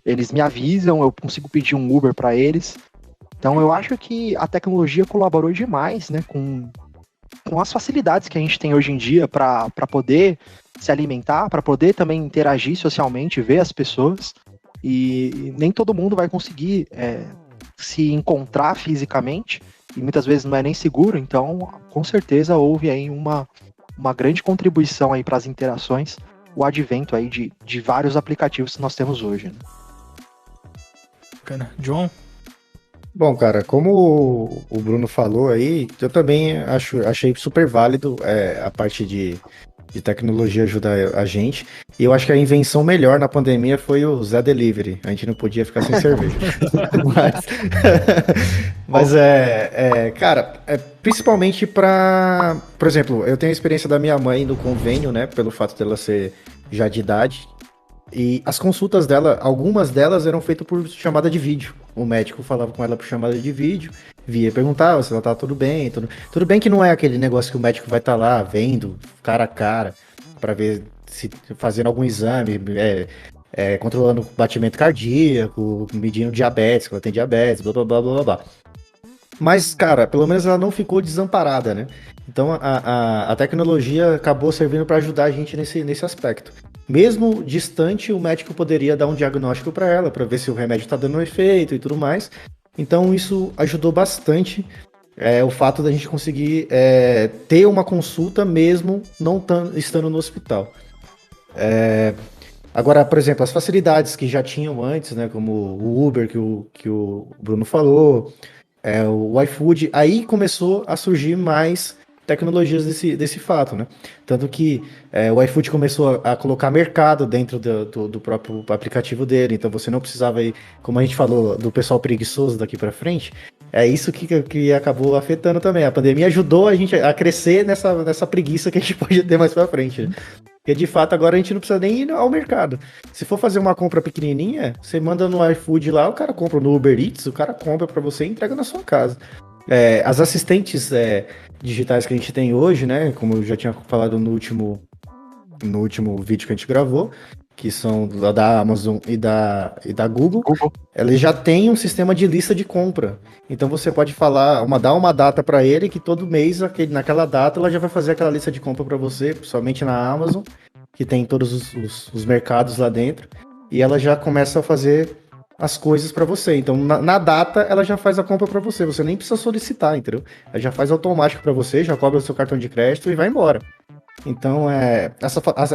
eles me avisam, eu consigo pedir um Uber para eles. Então eu acho que a tecnologia colaborou demais, né, com com as facilidades que a gente tem hoje em dia para poder se alimentar, para poder também interagir socialmente, ver as pessoas, e nem todo mundo vai conseguir se encontrar fisicamente, e muitas vezes não é nem seguro, então com certeza houve aí uma grande contribuição aí para as interações, o advento aí de vários aplicativos que nós temos hoje, né? Bacana. John? Bom, cara, como o Bruno falou aí, eu também achei super válido a parte de tecnologia ajudar a gente. E eu acho que a invenção melhor na pandemia foi o Zé Delivery. A gente não podia ficar sem cerveja. Mas cara, principalmente para, por exemplo, eu tenho a experiência da minha mãe no convênio, né, pelo fato dela ser já de idade. E as consultas dela, algumas delas eram feitas por chamada de vídeo. O médico falava com ela por chamada de vídeo, perguntava se ela tá tudo bem. Tudo bem que não é aquele negócio que o médico vai estar lá vendo cara a cara para ver se fazendo algum exame, controlando o batimento cardíaco, medindo diabetes, que ela tem diabetes, blá blá blá blá blá. Mas, cara, pelo menos ela não ficou desamparada, né? Então a tecnologia acabou servindo para ajudar a gente nesse aspecto. Mesmo distante, o médico poderia dar um diagnóstico para ela, para ver se o remédio está dando efeito e tudo mais. Então isso ajudou bastante o fato da gente conseguir ter uma consulta mesmo não estando no hospital. Agora, por exemplo, as facilidades que já tinham antes, né, como o Uber que o Bruno falou, o iFood, aí começou a surgir mais tecnologias desse fato, né? Tanto que o iFood começou a colocar mercado dentro do próprio aplicativo dele, então você não precisava ir, como a gente falou, do pessoal preguiçoso daqui para frente, é isso que acabou afetando também. A pandemia ajudou a gente a crescer nessa preguiça que a gente pode ter mais para frente, né? Porque de fato agora a gente não precisa nem ir ao mercado. Se for fazer uma compra pequenininha, você manda no iFood lá, o cara compra no Uber Eats, o cara compra para você e entrega na sua casa. As assistentes digitais que a gente tem hoje, né, como eu já tinha falado no último vídeo que a gente gravou, que são da Amazon e da Google, eles já têm um sistema de lista de compra. Então você pode dar uma data para ele, que todo mês, naquela data, ela já vai fazer aquela lista de compra para você, somente na Amazon, que tem todos os mercados lá dentro, e ela já começa a fazer as coisas para você. Então, na data, ela já faz a compra para você. Você nem precisa solicitar, entendeu? Ela já faz automático para você, já cobra o seu cartão de crédito e vai embora. Então,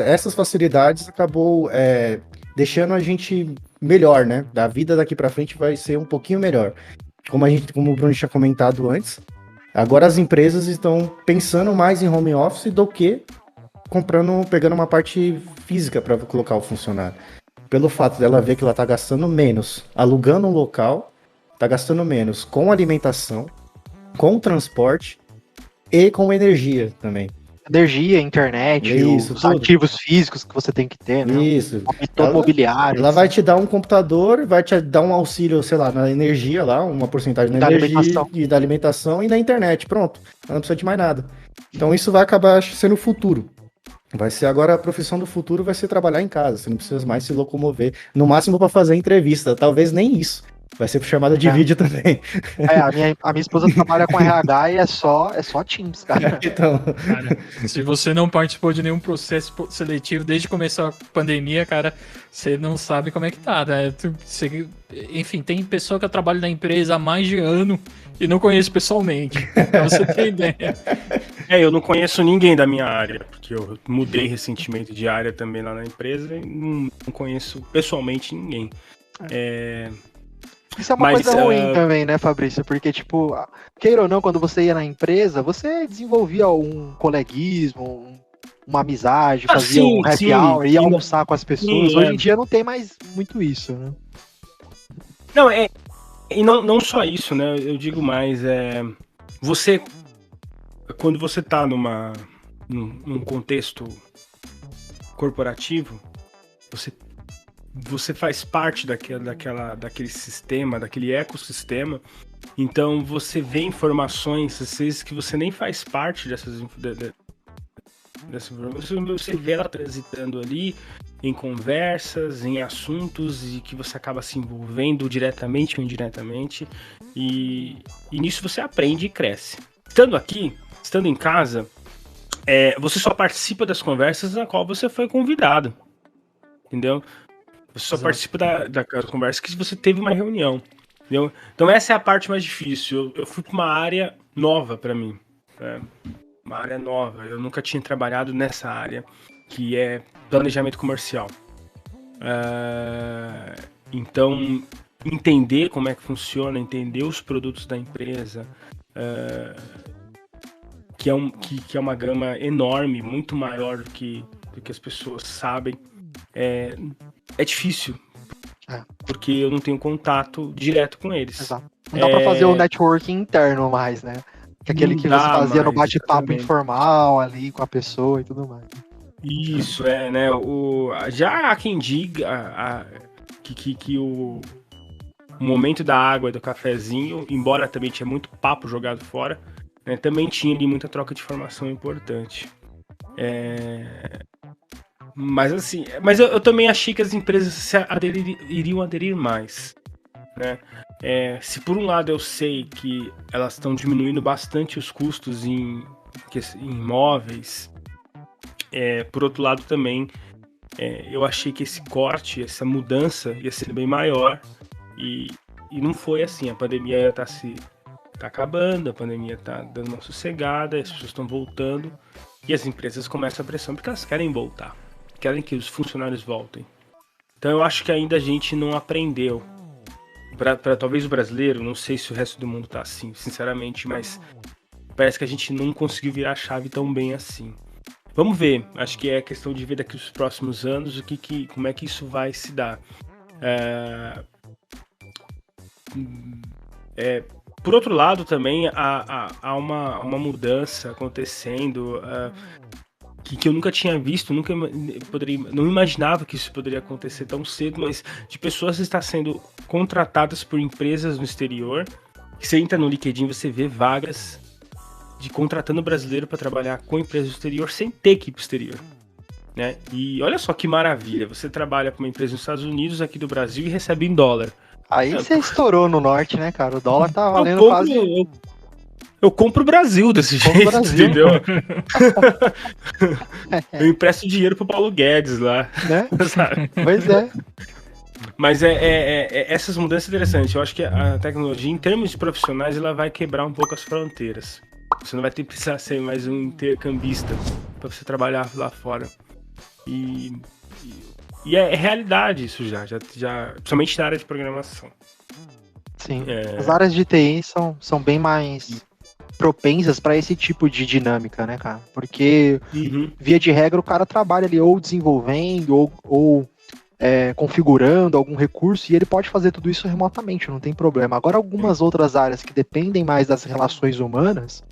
essas facilidades acabou deixando a gente melhor, né? Da vida daqui para frente vai ser um pouquinho melhor. Como o Bruno tinha comentado antes, agora as empresas estão pensando mais em home office do que pegando uma parte física para colocar o funcionário. Pelo fato dela ver que ela tá gastando menos alugando um local, tá gastando menos com alimentação, com transporte e com energia também. Energia, internet, os ativos físicos que você tem que ter, né? Isso. Imobiliário. Ela vai te dar um computador, vai te dar um auxílio, sei lá, na energia lá, uma porcentagem na energia e da alimentação e da internet. Pronto. Ela não precisa de mais nada. Então isso vai acabar sendo o futuro. Vai ser agora a profissão do futuro, vai ser trabalhar em casa. Você não precisa mais se locomover. No máximo para fazer entrevista. Talvez nem isso. Vai ser por chamada de vídeo também. A minha esposa trabalha com RH e é só Teams, cara. Então. Cara, se você não participou de nenhum processo seletivo desde começar a pandemia, cara, você não sabe como é que tá, né? Enfim, tem pessoa que trabalha na empresa há mais de ano e não conheço pessoalmente. Pra você ter ideia. Eu não conheço ninguém da minha área, porque eu mudei recentemente de área também lá na empresa e não conheço pessoalmente ninguém. Isso é uma coisa ruim também, né, Fabrício? Porque, tipo, queira ou não, quando você ia na empresa, você desenvolvia um coleguismo, uma amizade, fazia um happy hour, ia almoçar com as pessoas. Hoje em dia não tem mais muito isso, né? Não, e não só isso, né? Eu digo mais, quando você tá num contexto corporativo, você faz parte daquele sistema, daquele ecossistema, então você vê informações, às vezes, que você nem faz parte dessas informações, você vê ela transitando ali em conversas, em assuntos, e que você acaba se envolvendo diretamente ou indiretamente, e nisso você aprende e cresce. Estando aqui, estando em casa, você só participa das conversas na qual você foi convidado. Entendeu? Você só participa da conversa que você teve uma reunião. Entendeu? Então essa é a parte mais difícil. Eu fui para uma área nova para mim. Uma área nova. Eu nunca tinha trabalhado nessa área, que é planejamento comercial. Então, entender como é que funciona, entender os produtos da empresa, que é uma gama enorme, muito maior do que as pessoas sabem, é difícil, porque eu não tenho contato direto com eles. Exato. Não dá pra fazer o networking interno mais, né? Que aquele que você fazia no bate-papo informal ali com a pessoa e tudo mais. Isso, né? Já há quem diga que o momento da água e do cafezinho, embora também tinha muito papo jogado fora, né, também tinha ali muita troca de informação importante. Mas assim, eu também achei que as empresas iriam aderir mais, né? Se por um lado eu sei que elas estão diminuindo bastante os custos em imóveis, por outro lado também eu achei que esse corte, essa mudança ia ser bem maior e não foi assim. A pandemia tá acabando, a pandemia tá dando uma sossegada, as pessoas estão voltando e as empresas começam a pressão porque elas querem voltar, querem que os funcionários voltem. Então eu acho que ainda a gente não aprendeu. Para talvez o brasileiro, não sei se o resto do mundo tá assim, sinceramente, mas parece que a gente não conseguiu virar a chave tão bem assim. Vamos ver, acho que é questão de ver daqui os próximos anos como é que isso vai se dar. Por outro lado também há uma mudança acontecendo que eu nunca tinha visto, não imaginava que isso poderia acontecer tão cedo, mas de pessoas que estão sendo contratadas por empresas no exterior. Você entra no LinkedIn, você vê vagas de contratando brasileiro para trabalhar com empresas do exterior sem ter que ir para o exterior. Né? E olha só que maravilha, você trabalha para uma empresa nos Estados Unidos, aqui do Brasil, e recebe em dólar. Aí você estourou no norte, né, cara? O dólar tá valendo quase... Eu compro o Brasil desse jeito, entendeu? Eu empresto dinheiro pro Paulo Guedes lá. Né? Pois é. Mas essas mudanças são interessantes. Eu acho que a tecnologia, em termos de profissionais, ela vai quebrar um pouco as fronteiras. Você não vai ter que precisar ser mais um intercambista para você trabalhar lá fora. E é realidade isso já, principalmente na área de programação. Sim. As áreas de TI são bem mais propensas para esse tipo de dinâmica, né, cara? Porque, via de regra, o cara trabalha ali ou desenvolvendo ou configurando algum recurso, e ele pode fazer tudo isso remotamente, não tem problema. Agora, algumas outras áreas que dependem mais das relações humanas,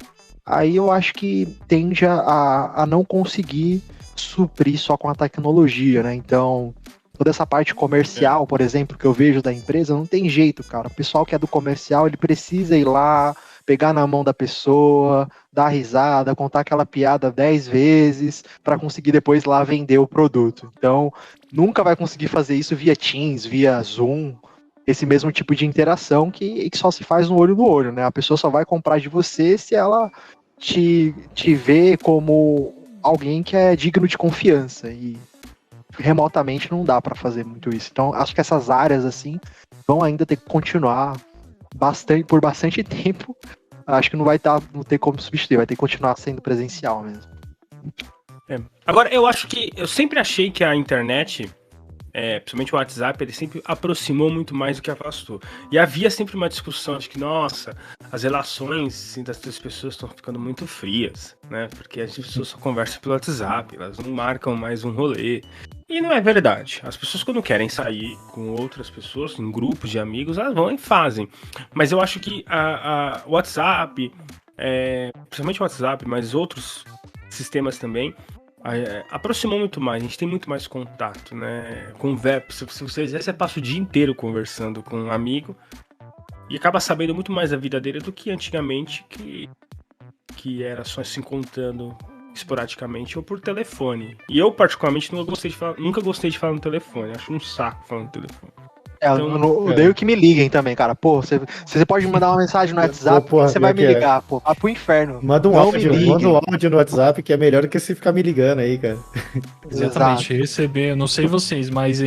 aí eu acho que tende a não conseguir suprir só com a tecnologia, né? Então, toda essa parte comercial, por exemplo, que eu vejo da empresa, não tem jeito, cara. O pessoal que é do comercial, ele precisa ir lá, pegar na mão da pessoa, dar risada, contar aquela piada 10 vezes para conseguir depois lá vender o produto. Então, nunca vai conseguir fazer isso via Teams, via Zoom, esse mesmo tipo de interação que só se faz no olho, né? A pessoa só vai comprar de você se ela te vê como alguém que é digno de confiança, e remotamente não dá para fazer muito isso. Então, acho que essas áreas assim vão ainda ter que continuar por bastante tempo. Acho que não ter como substituir, vai ter que continuar sendo presencial mesmo. Agora, eu sempre achei que a internet, principalmente o WhatsApp, ele sempre aproximou muito mais do que afastou. E havia sempre uma discussão de que, nossa, as relações assim, das duas pessoas estão ficando muito frias, né? Porque as pessoas só conversam pelo WhatsApp, elas não marcam mais um rolê. E não é verdade. As pessoas, quando querem sair com outras pessoas, em grupos de amigos, elas vão e fazem. Mas eu acho que o WhatsApp, principalmente o WhatsApp, mas outros sistemas também, aproximou muito mais. A gente tem muito mais contato, né? Se você quiser, você passa o dia inteiro conversando com um amigo e acaba sabendo muito mais da vida dele do que antigamente, que era só se encontrando esporadicamente ou por telefone. E eu, particularmente, nunca gostei de falar no telefone. Acho um saco falar no telefone. Eu não odeio que me liguem também, cara. Pô, você pode me mandar uma mensagem no WhatsApp, Porra, você vai me pior que ligar, pô. Vai pro inferno. Manda um áudio no WhatsApp que é melhor do que você ficar me ligando aí, cara. Exatamente, receber, eu não sei vocês, mas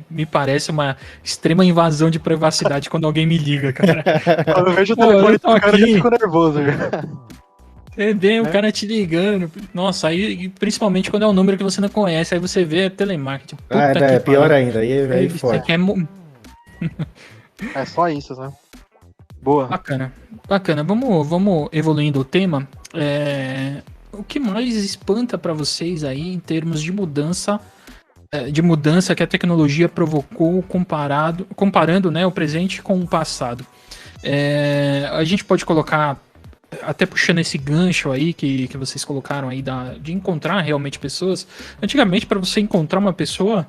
me parece uma extrema invasão de privacidade quando alguém me liga, cara. Quando eu vejo o telefone tocando, eu fico nervoso. Você vê o cara te ligando. Nossa, aí principalmente quando é um número que você não conhece, aí você vê telemarketing. É pior ainda, aí fora. É só isso, né? Boa. Bacana. Vamos evoluindo o tema. O que mais espanta para vocês aí em termos de mudança que a tecnologia provocou comparando, né, o presente com o passado? A gente pode colocar, até puxando esse gancho aí que vocês colocaram aí de encontrar realmente pessoas. Antigamente, para você encontrar uma pessoa,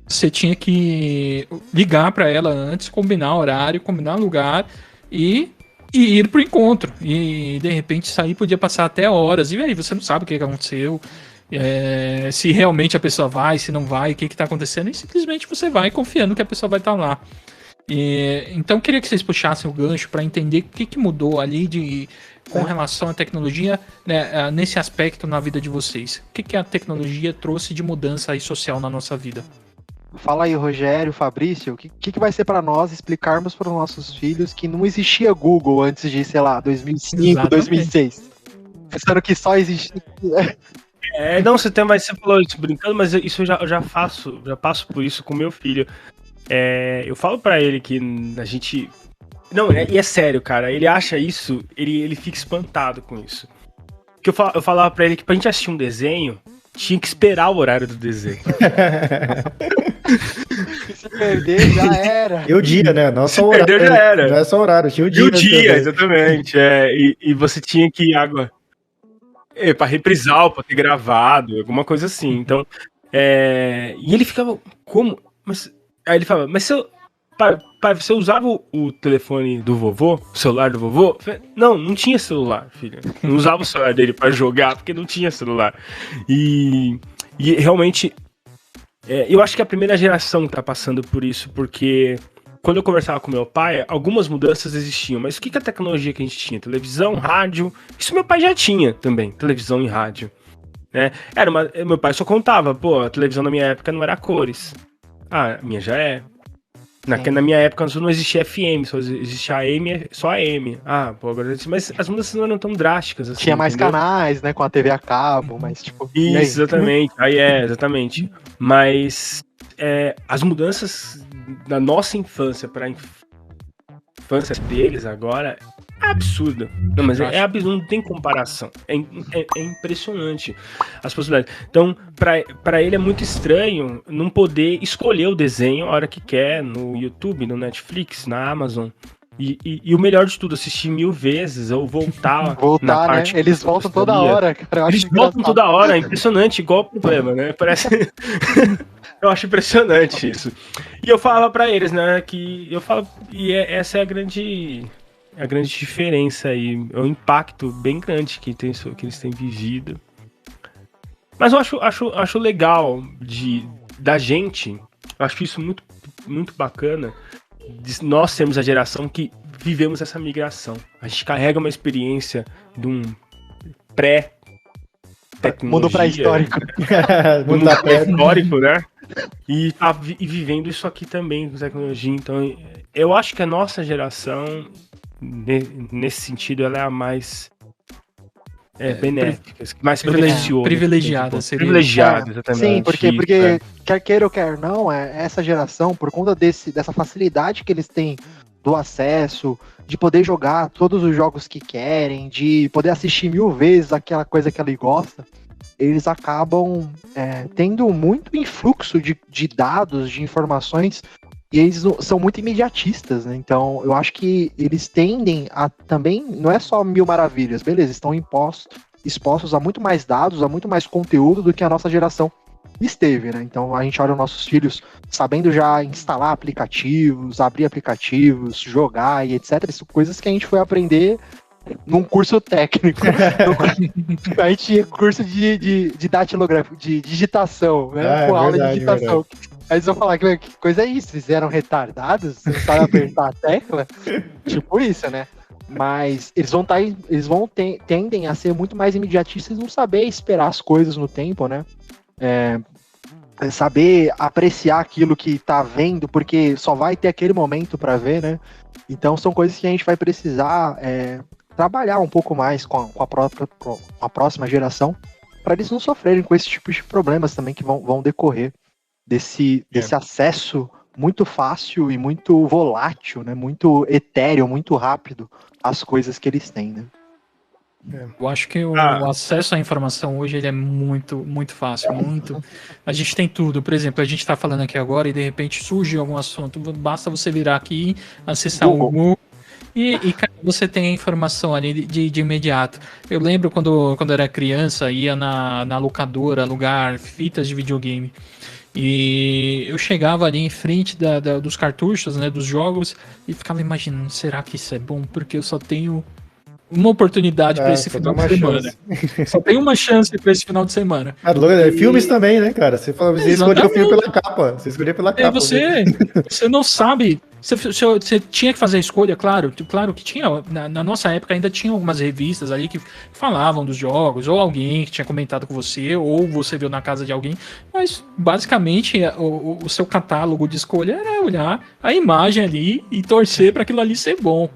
você tinha que ligar para ela antes, combinar horário, combinar lugar e ir pro encontro. E de repente isso aí podia passar até horas. E aí você não sabe o que aconteceu, se realmente a pessoa vai, se não vai, o que tá acontecendo. E simplesmente você vai confiando que a pessoa vai estar lá. Então eu queria que vocês puxassem o gancho para entender o que mudou ali com relação à tecnologia, né, nesse aspecto na vida de vocês. O que a tecnologia trouxe de mudança aí social na nossa vida? Fala aí, Rogério, Fabrício, o que vai ser para nós explicarmos para os nossos filhos que não existia Google antes de, sei lá, 2005, exatamente. 2006? Pensando que só existia... Não, você falou isso brincando, mas isso eu já passo por isso com meu filho. Eu falo pra ele que a gente... Não, e é sério, cara, ele acha isso, ele fica espantado com isso. Porque eu falava pra ele que pra gente assistir um desenho, tinha que esperar o horário do desenho. Se perder, já era. E o dia, né? Não é só horário. Perdeu, já era. Não é só horário, tinha o dia. E o dia, exatamente. E você tinha que ir pra reprisar, pra ter gravado, alguma coisa assim. Então, e ele ficava, como? Aí ele falava, mas pai, você usava o telefone do vovô, o celular do vovô? Falei, não tinha celular, filho. Não usava o celular dele pra jogar, porque não tinha celular. E realmente, eu acho que é a primeira geração que tá passando por isso, porque quando eu conversava com meu pai, algumas mudanças existiam, mas o que a tecnologia que a gente tinha? Televisão, rádio, isso meu pai já tinha também, televisão e rádio. Né? Meu pai só contava, a televisão na minha época não era a cores. A minha já é. Na minha época não existia FM, só existia AM, só AM. Agora... Mas as mudanças não eram tão drásticas assim. Tinha mais canais, né, com a TV a cabo, mas tipo... Isso, exatamente. Exatamente. Mas as mudanças da nossa infância para a infância deles agora é absurda. Não, mas é absurdo, não tem comparação. É impressionante as possibilidades. Então, pra ele é muito estranho não poder escolher o desenho a hora que quer, no YouTube, no Netflix, na Amazon. E o melhor de tudo, assistir 1000 vezes ou voltar na parte... Né? Eles voltam toda hora, cara. Eles voltam toda hora, é impressionante, igual o problema, né? Parece... Eu acho impressionante isso. E eu falava pra eles, né, essa é a grande diferença aí, é um impacto bem grande que eles têm vivido. Mas eu acho legal da gente, eu acho isso muito, muito bacana, de nós sermos a geração que vivemos essa migração. A gente carrega uma experiência de um pré-tecnologia. Mundo pré-histórico. Mundo pré-histórico, né? E vivendo isso aqui também com tecnologia. Então, eu acho que a nossa geração, nesse sentido, ela é a mais benéfica, mais privilegiada. Privilegiada, exatamente. Sim, porque quer queira ou quer não, essa geração, por conta dessa facilidade que eles têm do acesso, de poder jogar todos os jogos que querem, de poder assistir 1000 vezes aquela coisa que ele gosta, eles acabam tendo muito influxo de dados, de informações, e eles são muito imediatistas, né? Então eu acho que eles tendem a também, não é só 1000 maravilhas, beleza, estão expostos a muito mais dados, a muito mais conteúdo do que a nossa geração esteve, né? Então a gente olha os nossos filhos sabendo já instalar aplicativos, abrir aplicativos, jogar e etc. Isso coisas que a gente foi aprender num curso técnico. A gente tinha curso de datilografia, de digitação, né? Com aula de digitação. Aí eles vão falar que coisa é isso? Vocês eram retardados? Vocês não sabem apertar a tecla? Tipo isso, né? Mas eles tendem a ser muito mais imediatistas e não saber esperar as coisas no tempo, né? Saber apreciar aquilo que tá vendo, porque só vai ter aquele momento para ver, né? Então são coisas que a gente vai precisar trabalhar um pouco mais com a próxima geração, para eles não sofrerem com esse tipo de problemas também que vão decorrer desse acesso muito fácil e muito volátil, né? Muito etéreo, muito rápido às coisas que eles têm, né? Eu acho que o acesso à informação hoje ele é muito, muito fácil, muito. A gente tem tudo. Por exemplo, a gente está falando aqui agora e de repente surge algum assunto. Basta você virar aqui, acessar o Google e cara, você tem a informação ali de imediato. Eu lembro quando eu era criança, ia na locadora alugar fitas de videogame. E eu chegava ali em frente dos cartuchos, né, dos jogos, e ficava imaginando, será que isso é bom? Porque eu só tenho uma oportunidade para esse final de semana. Só tem uma chance para esse final de semana. Filmes também, né, cara? Você escolheu o filme pela capa. Você escolheu pela capa. Você não sabe. Você tinha que fazer a escolha, claro que tinha. Na nossa época ainda tinha algumas revistas ali que falavam dos jogos, ou alguém que tinha comentado com você, ou você viu na casa de alguém. Mas basicamente o seu catálogo de escolha era olhar a imagem ali e torcer para aquilo ali ser bom.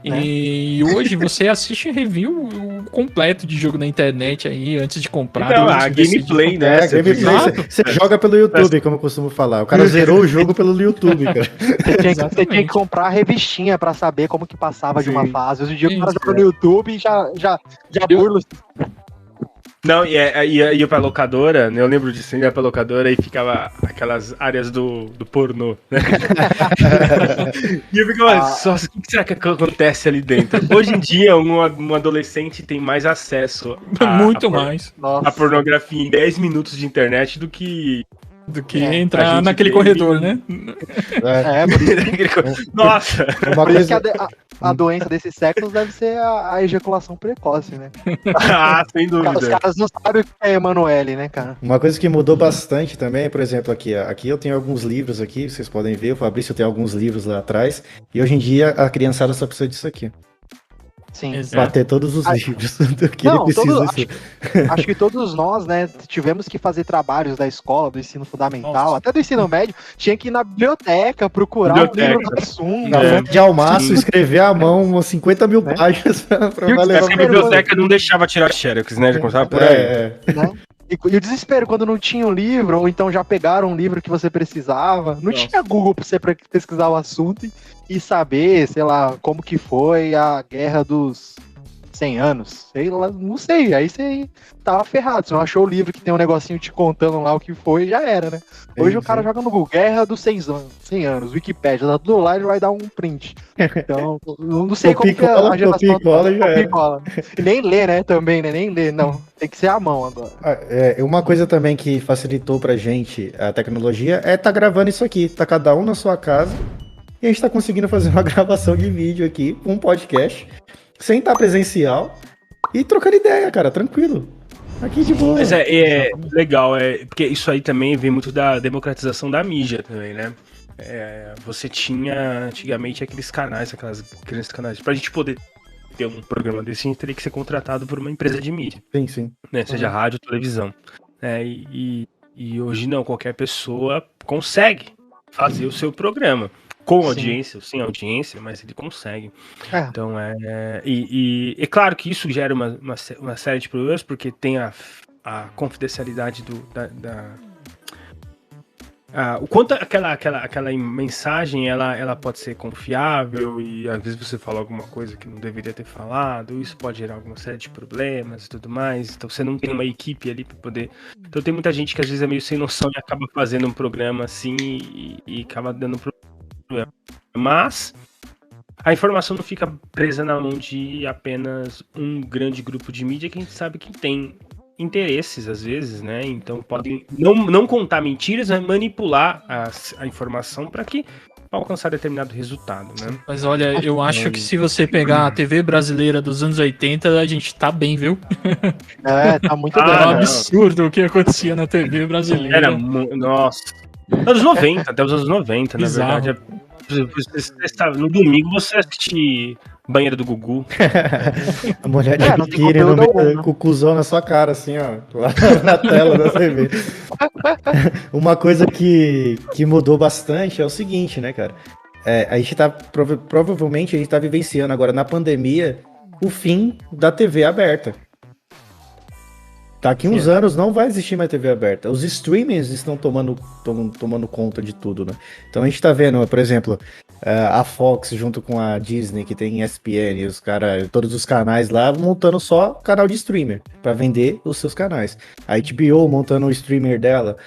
E hoje você assiste review completo de jogo na internet aí, antes de comprar. Não, a gameplay, né? Você joga pelo YouTube, como eu costumo falar. O cara zerou o jogo pelo YouTube, cara. Você tinha que comprar a revistinha pra saber como que passava de uma fase. Hoje em dia o cara joga no YouTube e já burla. Não, ia pra locadora, né? Eu lembro disso, ia pra locadora e ficava aquelas áreas do pornô, né? E eu ficava, o que será que acontece ali dentro? Hoje em dia, um adolescente tem mais acesso a pornografia em 10 minutos de internet do que entrar naquele corredor, né? Nossa! Por isso que a doença desses séculos deve ser a ejaculação precoce, né? Sem dúvida. Os caras não sabem o que é Emanuele, né, cara? Uma coisa que mudou bastante também, por exemplo, aqui eu tenho alguns livros aqui, vocês podem ver, o Fabrício tem alguns livros lá atrás, e hoje em dia a criançada só precisa disso aqui. Sim. Bater todos os livros do que ele precisa. Acho que todos nós, né, tivemos que fazer trabalhos da escola, do ensino fundamental, até do ensino médio, tinha que ir na biblioteca, procurar um livro do assunto. Na frente de almaço, escrever à mão 50 mil páginas pra levar. A biblioteca não deixava tirar xerox, né? Já começava por aí. Né? E o desespero, quando não tinha um livro, ou então já pegaram um livro que você precisava, não tinha Google pra você pesquisar o assunto e saber, sei lá, como que foi a Guerra dos 100 anos, sei lá, não sei, aí você tava ferrado, você não achou o livro que tem um negocinho te contando lá o que foi, já era, né? Hoje o cara joga no Google, Guerra dos 100 anos, Wikipédia, tá tudo lá e ele vai dar um print. Então, não sei como que a geração cola. E nem lê, né, também, né, nem lê, não, tem que ser à mão agora. Uma coisa também que facilitou pra gente a tecnologia é tá gravando isso aqui, tá cada um na sua casa, e a gente tá conseguindo fazer uma gravação de vídeo aqui, um podcast, sem estar presencial e trocando ideia, cara, tranquilo. Aqui de boa. Mas é legal, porque isso aí também vem muito da democratização da mídia também, né? Você tinha antigamente aqueles canais, aqueles canais. Pra gente poder ter um programa desse, a gente teria que ser contratado por uma empresa de mídia. Sim. Né? Seja rádio, televisão. E hoje não, qualquer pessoa consegue fazer o seu programa. Com audiência, ou sem audiência, mas ele consegue. Então, é claro que isso gera uma série de problemas, porque tem a confidencialidade o quanto aquela mensagem ela pode ser confiável e às vezes você fala alguma coisa que não deveria ter falado, isso pode gerar alguma série de problemas e tudo mais. Então você não tem uma equipe ali para poder. Então tem muita gente que às vezes é meio sem noção e acaba fazendo um programa assim e acaba dando problema. Mas a informação não fica presa na mão de apenas um grande grupo de mídia que a gente sabe que tem interesses às vezes, né? Então podem não contar mentiras, mas manipular a informação para que alcançar determinado resultado, né? Mas olha, eu acho que se você pegar a TV brasileira dos anos 80, a gente tá bem, viu? Tá muito bem. É um absurdo o que acontecia na TV brasileira. Nossa. Anos 90, até os anos 90, Bizarro. na verdade. No domingo você assiste Banheiro do Gugu. A mulher de não tem biquíni no conteúdo meio, algum, né? com o cuzão na sua cara, assim, ó, lá na tela da TV. Uma coisa que mudou bastante é o seguinte, né, cara? A gente tá, provavelmente, a gente tá vivenciando agora na pandemia o fim da TV aberta. Daqui uns anos não vai existir mais TV aberta. Os streamings estão tomando conta de tudo, né? Então a gente tá vendo, por exemplo, a Fox junto com a Disney, que tem ESPN, todos os canais lá, montando só canal de streamer, para vender os seus canais. A HBO montando o streamer dela.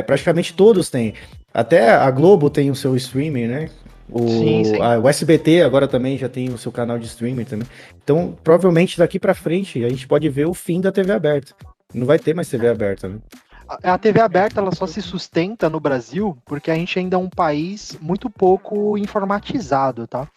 Praticamente todos têm. Até a Globo tem o seu streamer, né? Sim. O SBT agora também já tem o seu canal de streaming também. Então, provavelmente daqui pra frente a gente pode ver o fim da TV aberta. Não vai ter mais TV aberta, né? A TV aberta ela só se sustenta no Brasil porque a gente ainda é um país muito pouco informatizado, tá?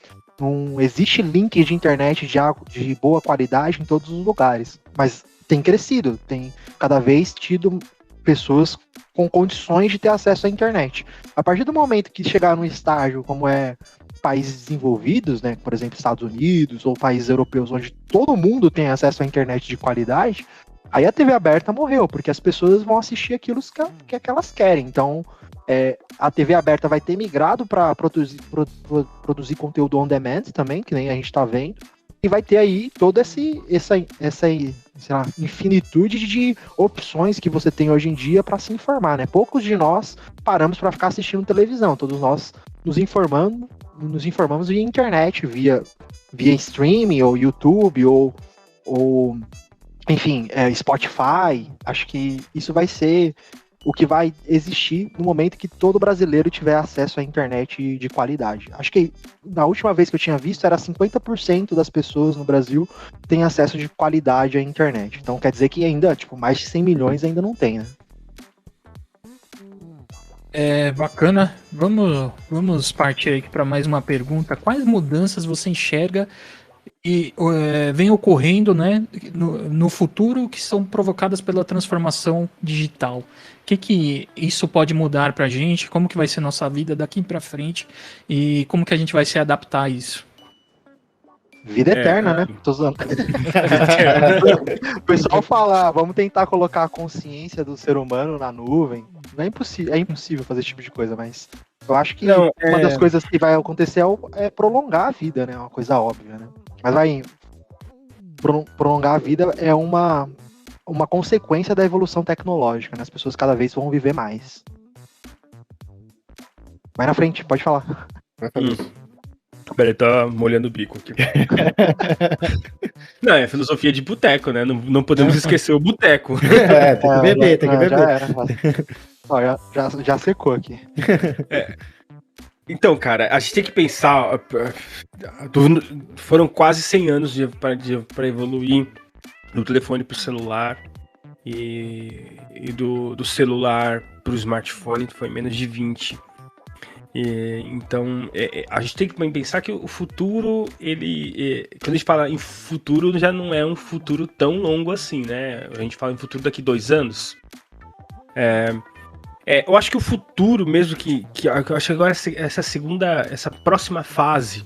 Não existe link de internet de boa qualidade em todos os lugares, mas tem crescido, tem cada vez tido pessoas com condições de ter acesso à internet. A partir do momento que chegar num estágio como é países desenvolvidos, né, por exemplo, Estados Unidos ou países europeus, onde todo mundo tem acesso à internet de qualidade, aí a TV aberta morreu, porque as pessoas vão assistir aquilo que elas querem. Então, a TV aberta vai ter migrado para produzir conteúdo on demand também, que nem a gente está vendo, e vai ter aí toda essa sei lá, infinitude de opções que você tem hoje em dia para se informar, né? Poucos de nós paramos para ficar assistindo televisão, todos nós nos informamos via internet, via streaming, ou YouTube, ou enfim, Spotify. Acho que isso vai ser o que vai existir no momento que todo brasileiro tiver acesso à internet de qualidade. Acho que na última vez que eu tinha visto era 50% das pessoas no Brasil têm acesso de qualidade à internet. Então quer dizer que ainda, mais de 100 milhões ainda não tem, né? Bacana. Vamos partir aqui para mais uma pergunta. Quais mudanças você enxerga e vem ocorrendo, né, no futuro, que são provocadas pela transformação digital? O que isso pode mudar para a gente? Como que vai ser nossa vida daqui para frente? E como que a gente vai se adaptar a isso? Vida eterna, né? Tô zoando. O pessoal fala, vamos tentar colocar a consciência do ser humano na nuvem. Não é impossível, é impossível fazer esse tipo de coisa, mas eu acho que uma das coisas que vai acontecer é prolongar a vida, né? Uma coisa óbvia, né? Mas vai prolongar a vida é uma consequência da evolução tecnológica, né? As pessoas cada vez vão viver mais. Vai na frente, pode falar. Peraí, tá molhando o bico aqui. Não, é filosofia de boteco, né? Não podemos esquecer o boteco. Tem que beber, tem que beber. Já era. Ó, já secou aqui. Então, cara, a gente tem que pensar. Foram quase 100 anos para evoluir do telefone pro celular e do celular pro smartphone, foi menos de 20. Então, a gente tem que pensar que o futuro, quando a gente fala em futuro, já não é um futuro tão longo assim, né? A gente fala em futuro daqui 2 anos. Eu acho que o futuro mesmo, que eu acho que agora essa próxima fase,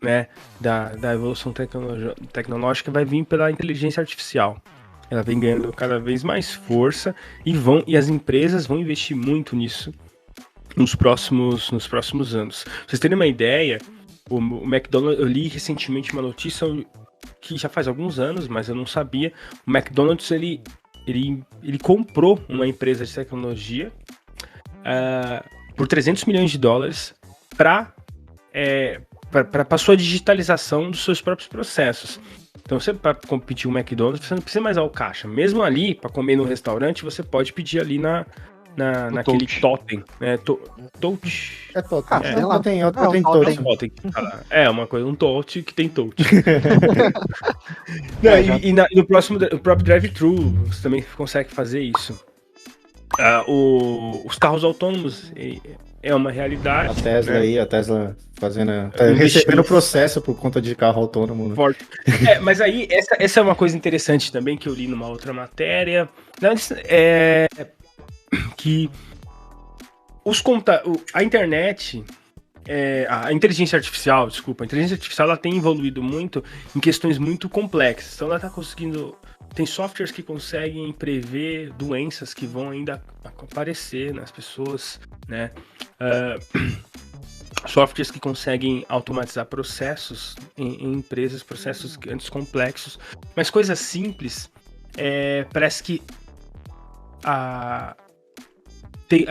né, da evolução tecnológica vai vir pela inteligência artificial. Ela vem ganhando cada vez mais força e as empresas vão investir muito nisso nos próximos anos. Pra vocês terem uma ideia, o McDonald's, eu li recentemente uma notícia que já faz alguns anos, mas eu não sabia. O McDonald's ele comprou uma empresa de tecnologia por $300 milhões para sua digitalização dos seus próprios processos. Então, para competir o McDonald's, você não precisa mais ao caixa. Mesmo ali, para comer no restaurante, você pode pedir ali naquele totem, né? Touch. É totem. Sei lá. Tem totem. Uma coisa, um touch que tem touch. Não, no próprio drive-thru, você também consegue fazer isso. Os carros autônomos é uma realidade. A Tesla, né? a Tesla recebendo processo por conta de carro autônomo. Né? Mas aí, essa é uma coisa interessante também que eu li numa outra matéria. Que A internet, a inteligência artificial, ela tem evoluído muito em questões muito complexas. Então ela está conseguindo... Tem softwares que conseguem prever doenças que vão ainda aparecer nas pessoas, né? Softwares que conseguem automatizar processos em empresas, processos antes complexos, mas coisas simples, parece que a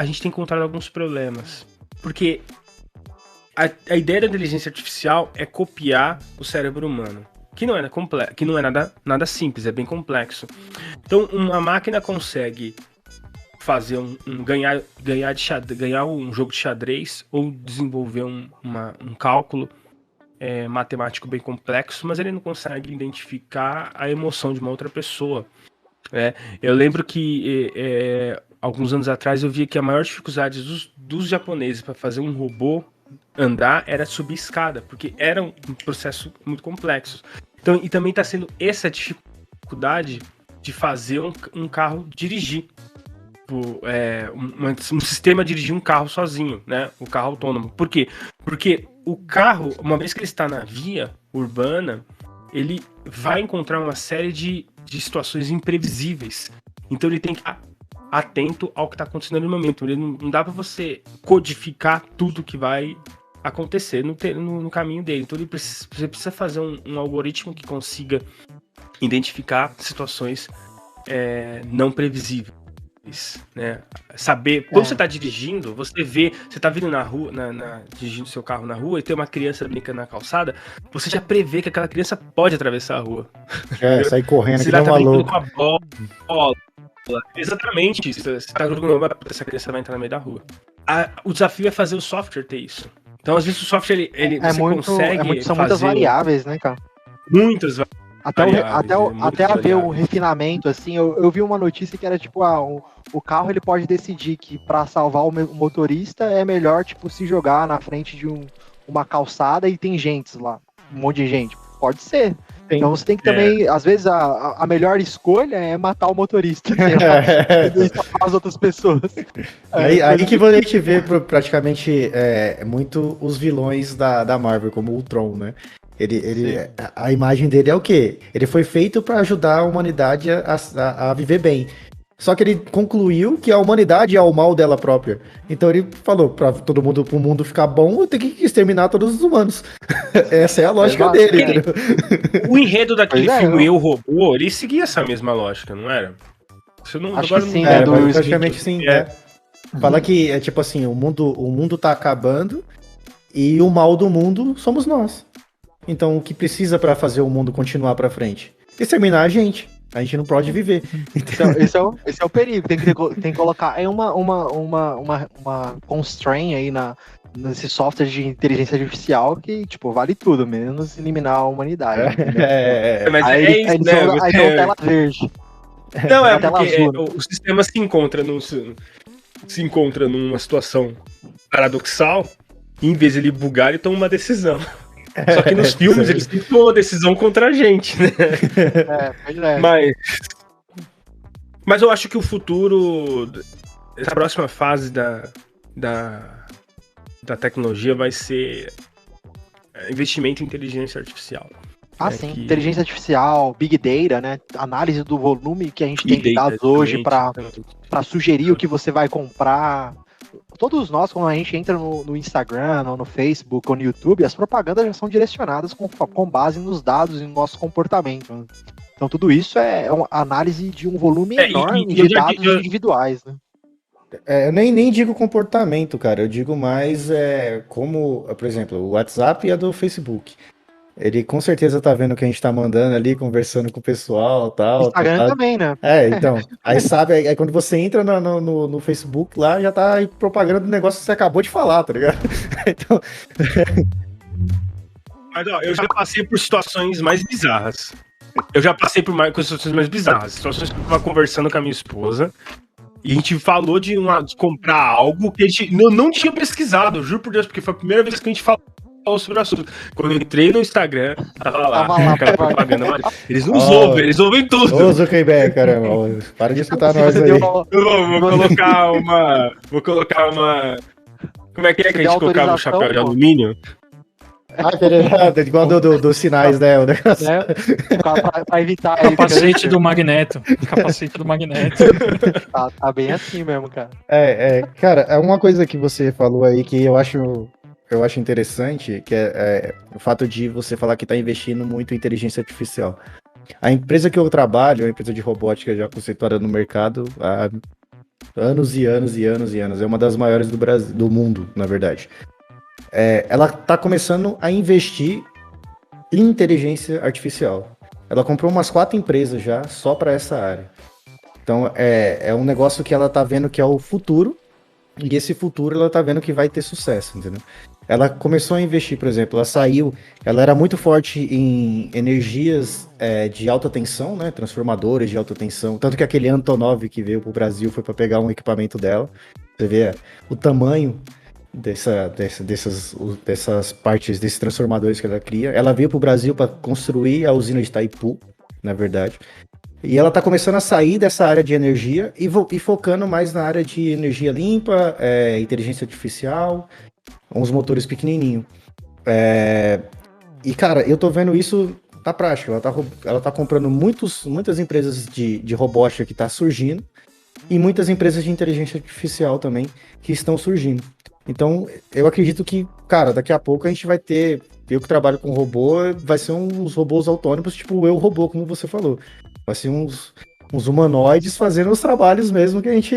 gente tem encontrado alguns problemas, porque a ideia da inteligência artificial é copiar o cérebro humano, que não é nada simples, é bem complexo. Então, uma máquina consegue fazer ganhar um jogo de xadrez ou desenvolver um cálculo matemático bem complexo, mas ele não consegue identificar a emoção de uma outra pessoa. Eu lembro que alguns anos atrás eu via que a maior dificuldade dos japoneses para fazer um robô andar era subir escada, porque era um processo muito complexo. Então, e também está sendo essa dificuldade de fazer um carro dirigir. Um sistema dirigir um carro sozinho, né? O carro autônomo. Por quê? Porque o carro, uma vez que ele está na via urbana, ele vai encontrar uma série de situações imprevisíveis. Então ele tem que estar atento ao que está acontecendo no momento. Ele não dá para você codificar tudo que vai acontecer no caminho dele. Então você precisa fazer um algoritmo que consiga identificar situações não previsíveis. Né? Saber, quando você tá dirigindo, você vê, você tá vindo na rua, dirigindo seu carro na rua e tem uma criança brincando na calçada, você já prevê que aquela criança pode atravessar a rua. Sair correndo, você que não é maluco. Com a bola. Exatamente, você tá jogando, essa criança vai entrar no meio da rua. O desafio é fazer o software ter isso. Então, às vezes o software consegue são muitas variáveis, né, cara? Muitas variáveis. Até haver um refinamento, assim, eu vi uma notícia que era tipo, o carro ele pode decidir que para salvar o motorista é melhor, tipo, se jogar na frente de uma calçada e tem gente lá, um monte de gente. Pode ser. Sim. Então você tem que também, às vezes, a melhor escolha é matar o motorista, e salvar as outras pessoas. Aí que a gente vê praticamente muito os vilões da Marvel, como o Ultron, né? A imagem dele é o quê? Ele foi feito para ajudar a humanidade a viver bem. Só que ele concluiu que a humanidade é o mal dela própria. Então ele falou, para todo mundo, pro mundo ficar bom, eu tenho que exterminar todos os humanos. Essa é a lógica dele. Entendeu? O enredo daquele filme Eu, Robô, ele seguia essa mesma lógica, não era? Acho que sim, né? Praticamente sim. Fala que, tipo assim, o mundo tá acabando e o mal do mundo somos nós. Então, o que precisa para fazer o mundo continuar para frente? Exterminar a gente. A gente não pode viver. Então, esse é o perigo. Tem que colocar uma constraint aí nesse software de inteligência artificial que, tipo, vale tudo, menos eliminar a humanidade. Mas aí isso, né? Aí tem tela verde. Não, porque o sistema se encontra numa situação paradoxal e em vez de ele bugar, ele toma uma decisão. Só que nos filmes eles sempre tomam uma decisão contra a gente, né? Mas eu acho que o futuro, essa próxima fase da tecnologia vai ser investimento em inteligência artificial. Sim. Inteligência artificial, Big Data, né? Análise do volume que a gente tem de dados hoje para sugerir o que você vai comprar. Todos nós, quando a gente entra no Instagram, ou no Facebook, ou no YouTube, as propagandas já são direcionadas com base nos dados e no nosso comportamento. Então tudo isso é uma análise de um volume enorme de dados individuais, né? Eu nem digo comportamento, cara. Eu digo mais como, por exemplo, o WhatsApp e a do Facebook. Ele com certeza tá vendo o que a gente tá mandando ali, conversando com o pessoal e tal. Instagram também, né? Então. Aí quando você entra no Facebook lá, já tá aí propaganda do negócio que você acabou de falar, tá ligado? Então... Mas ó, eu já passei por situações mais bizarras. Situações mais bizarras. Situações que eu tava conversando com a minha esposa. E a gente falou de comprar algo que a gente não tinha pesquisado, juro por Deus, porque foi a primeira vez que a gente falou falou sobre o assunto. Quando eu entrei no Instagram, tava lá, Tava lá, aquela pô. propaganda. Mas eles não ouvem, eles ouvem tudo. Ô, Zuckerberg, caramba. Ô, para de escutar Se nós você aí. deu uma- Vou colocar uma. Como é que a Deu gente colocava o chapéu de autorização, pô. alumínio? Igual dos sinais, né? O negócio. né? Pra evitar aí. Capacete do Magneto. Capacete do Magneto. Tá bem assim mesmo, cara. Cara, é uma coisa que você falou aí que eu acho interessante, que é o fato de você falar que está investindo muito em inteligência artificial. A empresa que eu trabalho, é uma empresa de robótica já conceituada no mercado há anos e anos e anos e anos. É uma das maiores do Brasil, do mundo, na verdade. Ela está começando a investir em inteligência artificial. Ela comprou umas 4 empresas já só para essa área. Então é um negócio que ela está vendo que é o futuro, e esse futuro ela está vendo que vai ter sucesso, entendeu? Ela começou a investir, por exemplo, ela era muito forte em energias de alta tensão, né? Transformadores de alta tensão. Tanto que aquele Antonov que veio para o Brasil foi para pegar um equipamento dela. Você vê o tamanho dessas partes, desses transformadores que ela cria. Ela veio para o Brasil para construir a usina de Itaipu, na verdade. E ela está começando a sair dessa área de energia e focando mais na área de energia limpa, inteligência artificial, uns motores pequenininhos. E, cara, eu tô vendo isso na prática. Ela tá comprando muitas empresas de robótica que tá surgindo e muitas empresas de inteligência artificial também que estão surgindo. Então, eu acredito que, cara, daqui a pouco a gente vai ter... Eu que trabalho com robô, vai ser uns robôs autônomos, tipo o Eu Robô, como você falou. Vai ser uns humanoides fazendo os trabalhos mesmo que a gente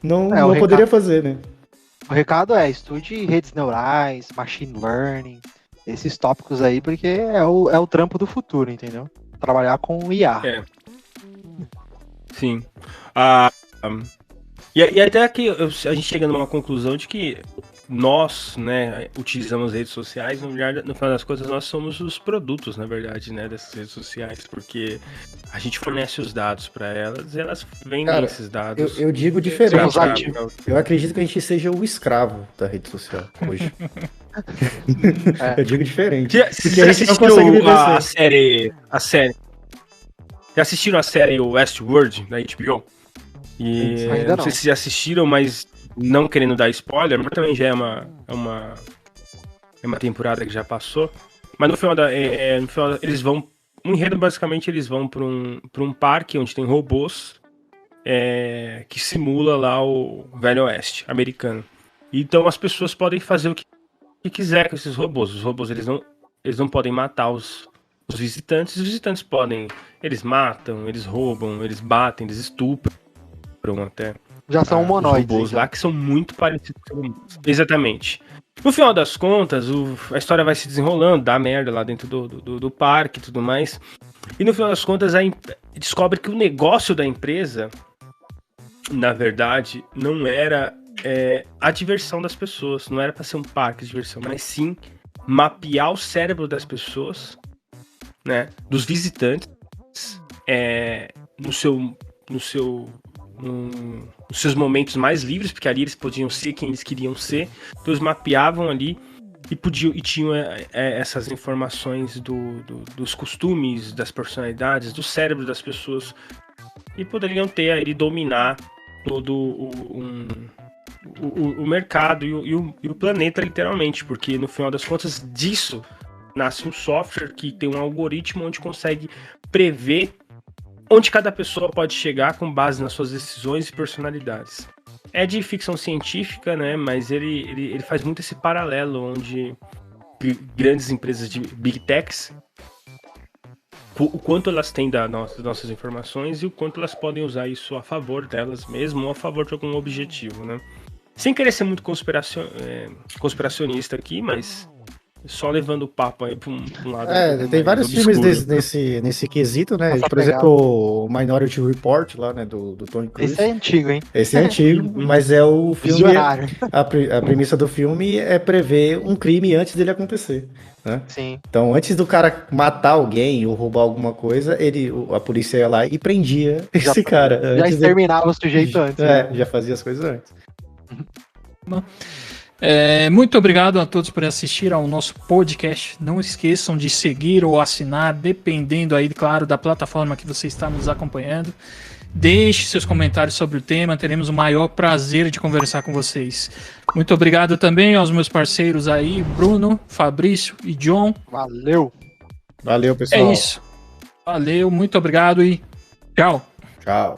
não poderia fazer, né? O recado é, estude redes neurais, machine learning, esses tópicos aí, porque é o trampo do futuro, entendeu? Trabalhar com IA. Sim. E até que a gente chega numa conclusão de que nós, né, utilizamos redes sociais, no final das contas, nós somos os produtos, na verdade, né, dessas redes sociais, porque a gente fornece os dados para elas e elas vendem esses dados. Eu digo diferente. Eu acredito que a gente seja o escravo da rede social hoje. Eu digo diferente. Você assistiu a série? Já assistiram a série Westworld da HBO? E ainda não sei se já assistiram, mas não querendo dar spoiler, mas também já é uma temporada que já passou. Mas no final eles vão... O enredo, basicamente, eles vão para um parque onde tem robôs que simula lá o Velho Oeste americano. Então as pessoas podem fazer o que quiser com esses robôs. Os robôs eles não podem matar os visitantes. Os visitantes podem... Eles matam, eles roubam, eles batem, eles estupram até. Já são humanoides. Os robôs lá que são muito parecidos com humanos. Exatamente. No final das contas, a história vai se desenrolando, dá merda lá dentro do parque e tudo mais. E no final das contas, descobre que o negócio da empresa, na verdade, não era a diversão das pessoas. Não era para ser um parque de diversão, mas sim mapear o cérebro das pessoas, né, dos visitantes, nos seus momentos mais livres, porque ali eles podiam ser quem eles queriam ser. Então eles mapeavam ali e tinham essas informações dos costumes, das personalidades, do cérebro das pessoas, e poderiam ter aí dominar todo o mercado e o planeta, literalmente, porque no final das contas disso nasce um software que tem um algoritmo onde consegue prever onde cada pessoa pode chegar com base nas suas decisões e personalidades. É de ficção científica, né? Mas ele faz muito esse paralelo onde grandes empresas de Big Techs, o quanto elas têm das nossas informações e o quanto elas podem usar isso a favor delas mesmo ou a favor de algum objetivo, né? Sem querer ser muito conspiracionista aqui, mas só levando o papo aí para um lado. Tem vários filmes nesse quesito, né? Por exemplo, o Minority Report, lá, né? Do Tom Cruise. Esse é antigo, hein? Esse é antigo, mas é o filme. A premissa do filme é prever um crime antes dele acontecer, né? Sim. Então, antes do cara matar alguém ou roubar alguma coisa, a polícia ia lá e prendia esse cara. Já exterminava o sujeito antes. Já fazia as coisas antes. Muito obrigado a todos por assistir ao nosso podcast. Não esqueçam de seguir ou assinar, dependendo aí, claro, da plataforma que você está nos acompanhando. Deixe seus comentários sobre o tema, teremos o maior prazer de conversar com vocês. Muito obrigado também aos meus parceiros aí, Bruno, Fabrício e John. Valeu! Valeu, pessoal. É isso. Valeu, muito obrigado e tchau. Tchau.